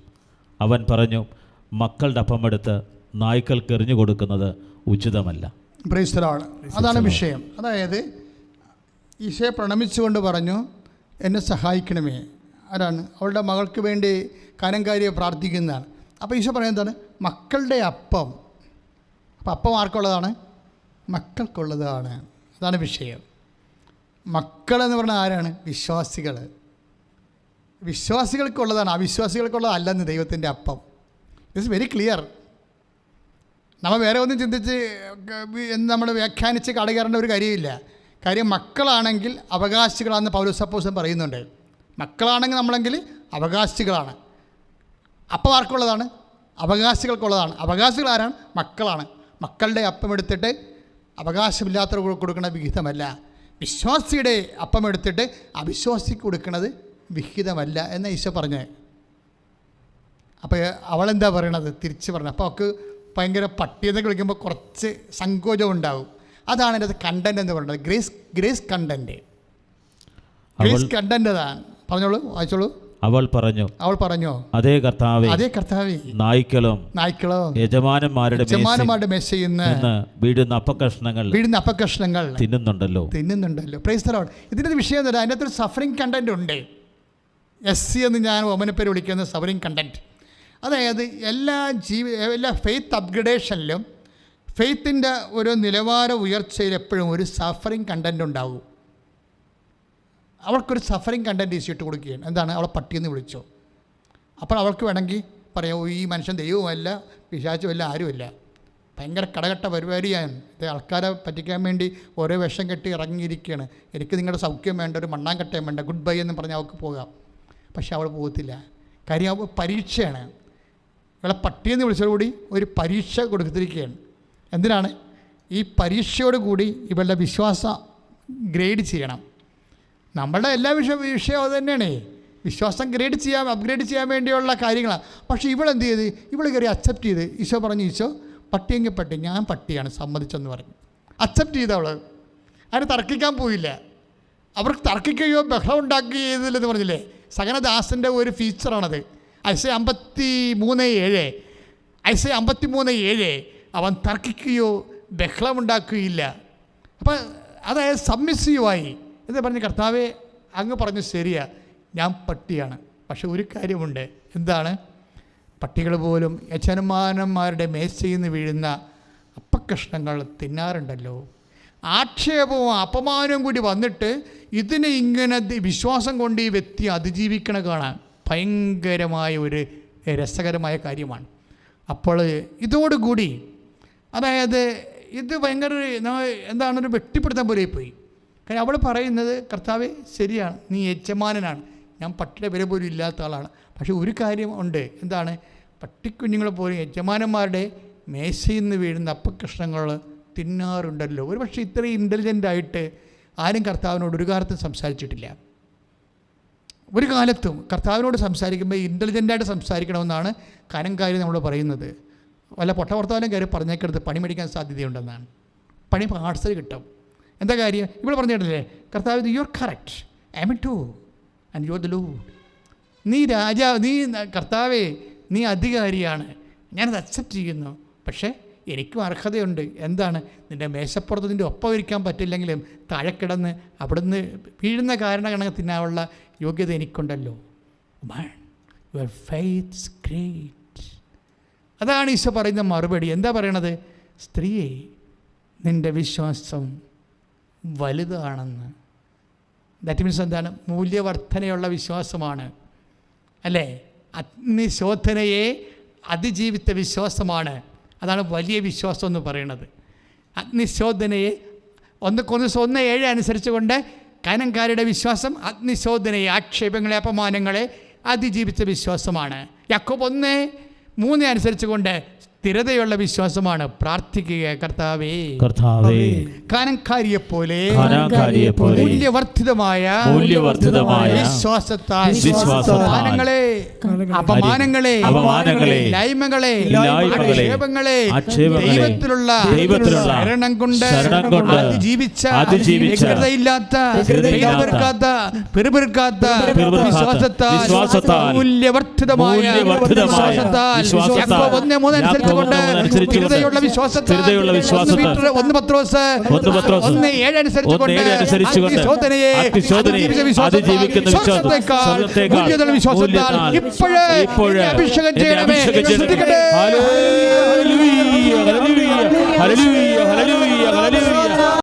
അവൻ പറഞ്ഞു, മക്കളുടെ അപ്പമെടുത്ത് നായ്ക്കൾക്ക് എറിഞ്ഞു കൊടുക്കുന്നത് ഉചിതമല്ല. Price the Lord. അതാണ് വിഷയം. അതായത് ഈശോയെ പ്രണമിച്ചുകൊണ്ട് പറഞ്ഞു, എന്നെ സഹായിക്കണമേ. ആരാണ്? അവളുടെ മകൾക്ക് വേണ്ടി കാനംകാരിയെ പ്രാർത്ഥിക്കുന്നതാണ്. അപ്പോൾ ഈശോ പറയുന്നതാണ് മക്കളുടെ അപ്പം. അപ്പം അപ്പം ആർക്കുള്ളതാണ്? മക്കൾക്കുള്ളതാണ്. അതാണ് വിഷയം. മക്കളെന്ന് പറഞ്ഞാൽ ആരാണ്? വിശ്വാസികൾക്കുള്ളതാണ്. അവിശ്വാസികൾക്കുള്ളതല്ലെന്ന് ദൈവത്തിൻ്റെ അപ്പം. It's very clear. നമ്മൾ വേറെ ഒന്നും ചിന്തിച്ച് നമ്മൾ വ്യാഖ്യാനിച്ച് കടകയറേണ്ട ഒരു കാര്യമില്ല. കാര്യം മക്കളാണെങ്കിൽ അവകാശികളാണെന്ന് പൗലോസ് അപ്പോസ്തലൻ പറയുന്നുണ്ട്. മക്കളാണെങ്കിൽ നമ്മളെങ്കിൽ അവകാശികളാണ്. അപ്പം ആർക്കുള്ളതാണ്? അവകാശികൾക്കുള്ളതാണ്. അവകാശികൾ ആരാണ്? മക്കളാണ്. മക്കളുടെ അപ്പം എടുത്തിട്ട് അവകാശമില്ലാത്തവർക്ക് കൊടുക്കുന്ന വിഹിതമല്ല. വിശ്വാസിയുടെ അപ്പം എടുത്തിട്ട് അവിശ്വാസിക്ക് കൊടുക്കുന്നത് വിഹിതമല്ല എന്ന് ഈശോ പറഞ്ഞത്. അപ്പോൾ അവളെന്താ പറയണത്? തിരിച്ച് പറഞ്ഞത്. അപ്പോൾ അവൾക്ക് ഭയങ്കര പട്ടിയെന്നൊക്കെ വിളിക്കുമ്പോൾ കുറച്ച് സങ്കോചം ഉണ്ടാവും. അതാണ് എൻ്റെ കണ്ടൻറ് എന്ന് പറയുന്നത്. Grace content. ഗ്രേസ് കണ്ടൻറ് അതാണ്. പറഞ്ഞോളൂ, വായിച്ചോളൂ. അവൾ പറഞ്ഞു, അതേ കർത്താവേ, നായ്ക്കളോ യജമാനന്മാരുടെ മേശയിൽ നിന്ന് വീഴുന്ന അപ്പക്കഷ്ണങ്ങൾ തിന്നുന്നുണ്ടല്ലോ. Praise the Lord. ഇതിൻ്റെ വിഷയം എന്താ? അതിനകത്തൊരു സഫറിങ് കണ്ടൻറ് ഉണ്ട്. SC എന്ന് ഞാൻ ഓമനപ്പേര് വിളിക്കുന്ന സഫറിങ് കണ്ടൻറ്. അതായത് എല്ലാ ഫെയ്ത്ത് അപ്ഗ്രഡേഷനിലും ഫെയ്ത്തിൻ്റെ ഒരു നിലവാര ഉയർച്ചയിൽ എപ്പോഴും ഒരു സഫറിങ് കണ്ടൻറ് ഉണ്ടാവും. അവൾക്കൊരു സഫറിങ് കണ്ടൻറ് ഈസിട്ട് കൊടുക്കുകയാണ്. എന്താണ്? അവളെ പട്ടിയെന്ന് വിളിച്ചോ. അപ്പോൾ അവൾക്ക് വേണമെങ്കിൽ പറയാം, ഈ മനുഷ്യൻ ദൈവവുമല്ല പിശാചുമല്ല ആരുമല്ല, ഭയങ്കര കടകട്ട പരിപാടിയാണ്, ഇത് ആൾക്കാരെ പറ്റിക്കാൻ വേണ്ടി ഓരോ വിഷം കെട്ടി ഇറങ്ങിയിരിക്കുകയാണ്, എനിക്ക് നിങ്ങളുടെ സൗഖ്യം വേണ്ട, ഒരു മണ്ണാങ്കട്ടയും വേണ്ട, ഗുഡ് ബൈ എന്ന് പറഞ്ഞാൽ അവൾക്ക് പോകാം. പക്ഷെ അവൾ പോകത്തില്ല. കാര്യം അവൾ പരീക്ഷയാണ്. ഇവളെ പട്ടിയെന്ന് വിളിച്ചതോടുകൂടി ഒരു പരീക്ഷ കൊടുത്തിരിക്കുകയാണ്. എന്തിനാണ്? ഈ പരീക്ഷയോടുകൂടി ഇവളുടെ വിശ്വാസം ഗ്രേഡ് ചെയ്യണം. നമ്മളുടെ എല്ലാ വിഷയവും അത് തന്നെയാണ്. വിശ്വാസം അപ്ഗ്രേഡ് ചെയ്യാൻ വേണ്ടിയുള്ള കാര്യങ്ങളാണ്. പക്ഷേ ഇവളെന്ത് ചെയ്ത്? ഇവൾ കയറി അക്സെപ്റ്റ് ചെയ്ത്. ഈശോ പറഞ്ഞു, ഈശോ പട്ടിയെങ്കിൽ പട്ടി, ഞാൻ പട്ടിയാണ് സമ്മതിച്ചെന്ന് പറഞ്ഞു. അക്സെപ്റ്റ് ചെയ്തവൾ. അതിന് തർക്കിക്കാൻ പോയില്ല. അവർക്ക് തർക്കിക്കുകയോ ബഹളം ഉണ്ടാക്കുകയോ ചെയ്തില്ലെന്ന് പറഞ്ഞില്ലേ? സകലദാസൻ്റെ ഒരു ഫീച്ചറാണത്. ഐസയ 53:7 ഐസയ 53:7 അവൻ തർക്കിക്കുകയോ ബഹളമുണ്ടാക്കുകയില്ല. അപ്പം അതായത് സബ്മിസീവായി എന്താ പറഞ്ഞ കർത്താവെ അങ്ങ് പറഞ്ഞു ശരിയാ, ഞാൻ പട്ടിയാണ്. പക്ഷെ ഒരു കാര്യമുണ്ട്, എന്താണ്? പട്ടികൾ പോലും യജമാനന്മാരുടെ മേശയിൽ നിന്ന് വീഴുന്ന അപ്പക്കഷ്ണങ്ങൾ തിന്നാറുണ്ടല്ലോ. ആക്ഷേപവും അപമാനവും കൂടി വന്നിട്ട് ഇതിനെ ഇങ്ങനെ വിശ്വാസം കൊണ്ട് ഈ വ്യക്തി അതിജീവിക്കണ കാണാൻ ഭയങ്കരമായ ഒരു രസകരമായ കാര്യമാണ്. അപ്പോൾ ഇതോടുകൂടി അതായത് ഇത് ഭയങ്കര എന്താണ്, ഒരു വെട്ടിപ്പിടുത്തം പോലെ പോയി. കാരണം അവൾ പറയുന്നത് കർത്താവേ ശരിയാണ്, നീ യജമാനനാണ്, ഞാൻ പട്ടിയുടെ വില പോലും ഇല്ലാത്ത ആളാണ്. പക്ഷേ ഒരു കാര്യം ഉണ്ട്, എന്താണ്? പട്ടിക്കുഞ്ഞുങ്ങൾ പോലും യജമാനന്മാരുടെ മേശയിൽ നിന്ന് വീഴുന്ന അപ്പക്കഷ്ണങ്ങൾ തിന്നാറുണ്ടല്ലോ. ഒരു പക്ഷേ ഇത്രയും ഇൻ്റലിജൻ്റായിട്ട് ആരും കർത്താവിനോട് ഒരു കാലത്തും സംസാരിച്ചിട്ടില്ല. ഒരു കാലത്തും കർത്താവിനോട് സംസാരിക്കുമ്പോൾ ഇൻ്റലിജൻ്റായിട്ട് സംസാരിക്കണമെന്നാണ് കനംകാരി നമ്മൾ പറയുന്നത്. വല്ല പൊട്ടവർത്താനം കയറി പറഞ്ഞേക്കരുത്, പണി മേടിക്കാൻ സാധ്യതയുണ്ടെന്നാണ്. പണി പാഴ്സൽ കിട്ടും. എന്താ കാര്യം? ഇവിടെ പറഞ്ഞിട്ടില്ലേ കർത്താവ്, you are correct, I M two and you are the Lord. നീ രാജാവ്, നീ കർത്താവേ, നീ അധികാരിയാണ്, ഞാനത് അക്സെപ്റ്റ് ചെയ്യുന്നു. പക്ഷേ എനിക്കും അർഹതയുണ്ട്. എന്താണ്? നിൻ്റെ മേശപ്പുറത്ത് നിൻ്റെ ഒപ്പം ഇരിക്കാൻ പറ്റില്ലെങ്കിലും താഴെ കിടന്ന് അവിടുന്ന് വീഴുന്ന കാരണങ്ങൾ തിന്നാനുള്ള യോഗ്യത എനിക്കുണ്ടല്ലോ. Your faith is great. അതാണ് ഈശോ പറയുന്ന മറുപടി. എന്താ പറയണത്? സ്ത്രീയെ, നിൻ്റെ വിശ്വാസം വലുതാണെന്ന്. ദാറ്റ് മീൻസ് എന്താണ്? മൂല്യവർദ്ധനയുള്ള വിശ്വാസമാണ്, അല്ലേ? അഗ്നിശോധനയെ അതിജീവിത വിശ്വാസമാണ്. അതാണ് വലിയ വിശ്വാസം എന്ന് പറയുന്നത്. അഗ്നിശോധനയെ 1 അനുസരിച്ച് കൊണ്ട് കനംകാരിയുടെ വിശ്വാസം അഗ്നിശോധനയെ, ആക്ഷേപങ്ങളെ, അപമാനങ്ങളെ അതിജീവിച്ച വിശ്വാസമാണ്. യാക്കോബ് 1:3 അനുസരിച്ച് കൊണ്ട് സ്ഥിരതയുള്ള വിശ്വാസമാണ്. പ്രാർത്ഥിക്കുക, കർത്താവേ കാനംകാരിയെപ്പോലെ മൂല്യവർദ്ധിതമായ വിശ്വാസത്താൽ അപമാനങ്ങളെ, ലൈമകളെ, ആക്ഷേപങ്ങളെ ദൈവത്തിലുള്ള ശരണം കൊണ്ട് അതിജീവിച്ച വ്യഗ്രതയില്ലാത്ത, പിറുപിറുക്കാത്ത വിശ്വാസത്താൽ, മൂല്യവർദ്ധിതമായ വിശ്വാസത്താൽ, യാക്കോബ് 1:3 അനുസരിച്ച് സ്ഥിരതയുള്ള വിശ്വാസത്താൽ, 1 പത്രോസ് 1:7 അനുസരിച്ചുകൊണ്ട് അഗ്നിശോധനയെ അതിജീവിക്കുന്ന വിശ്വാസത്താൽ ഇപ്പോഴേ അഭിഷേകം ചെയ്യണമേ. Hallelujah hallelujah hallelujah hallelujah.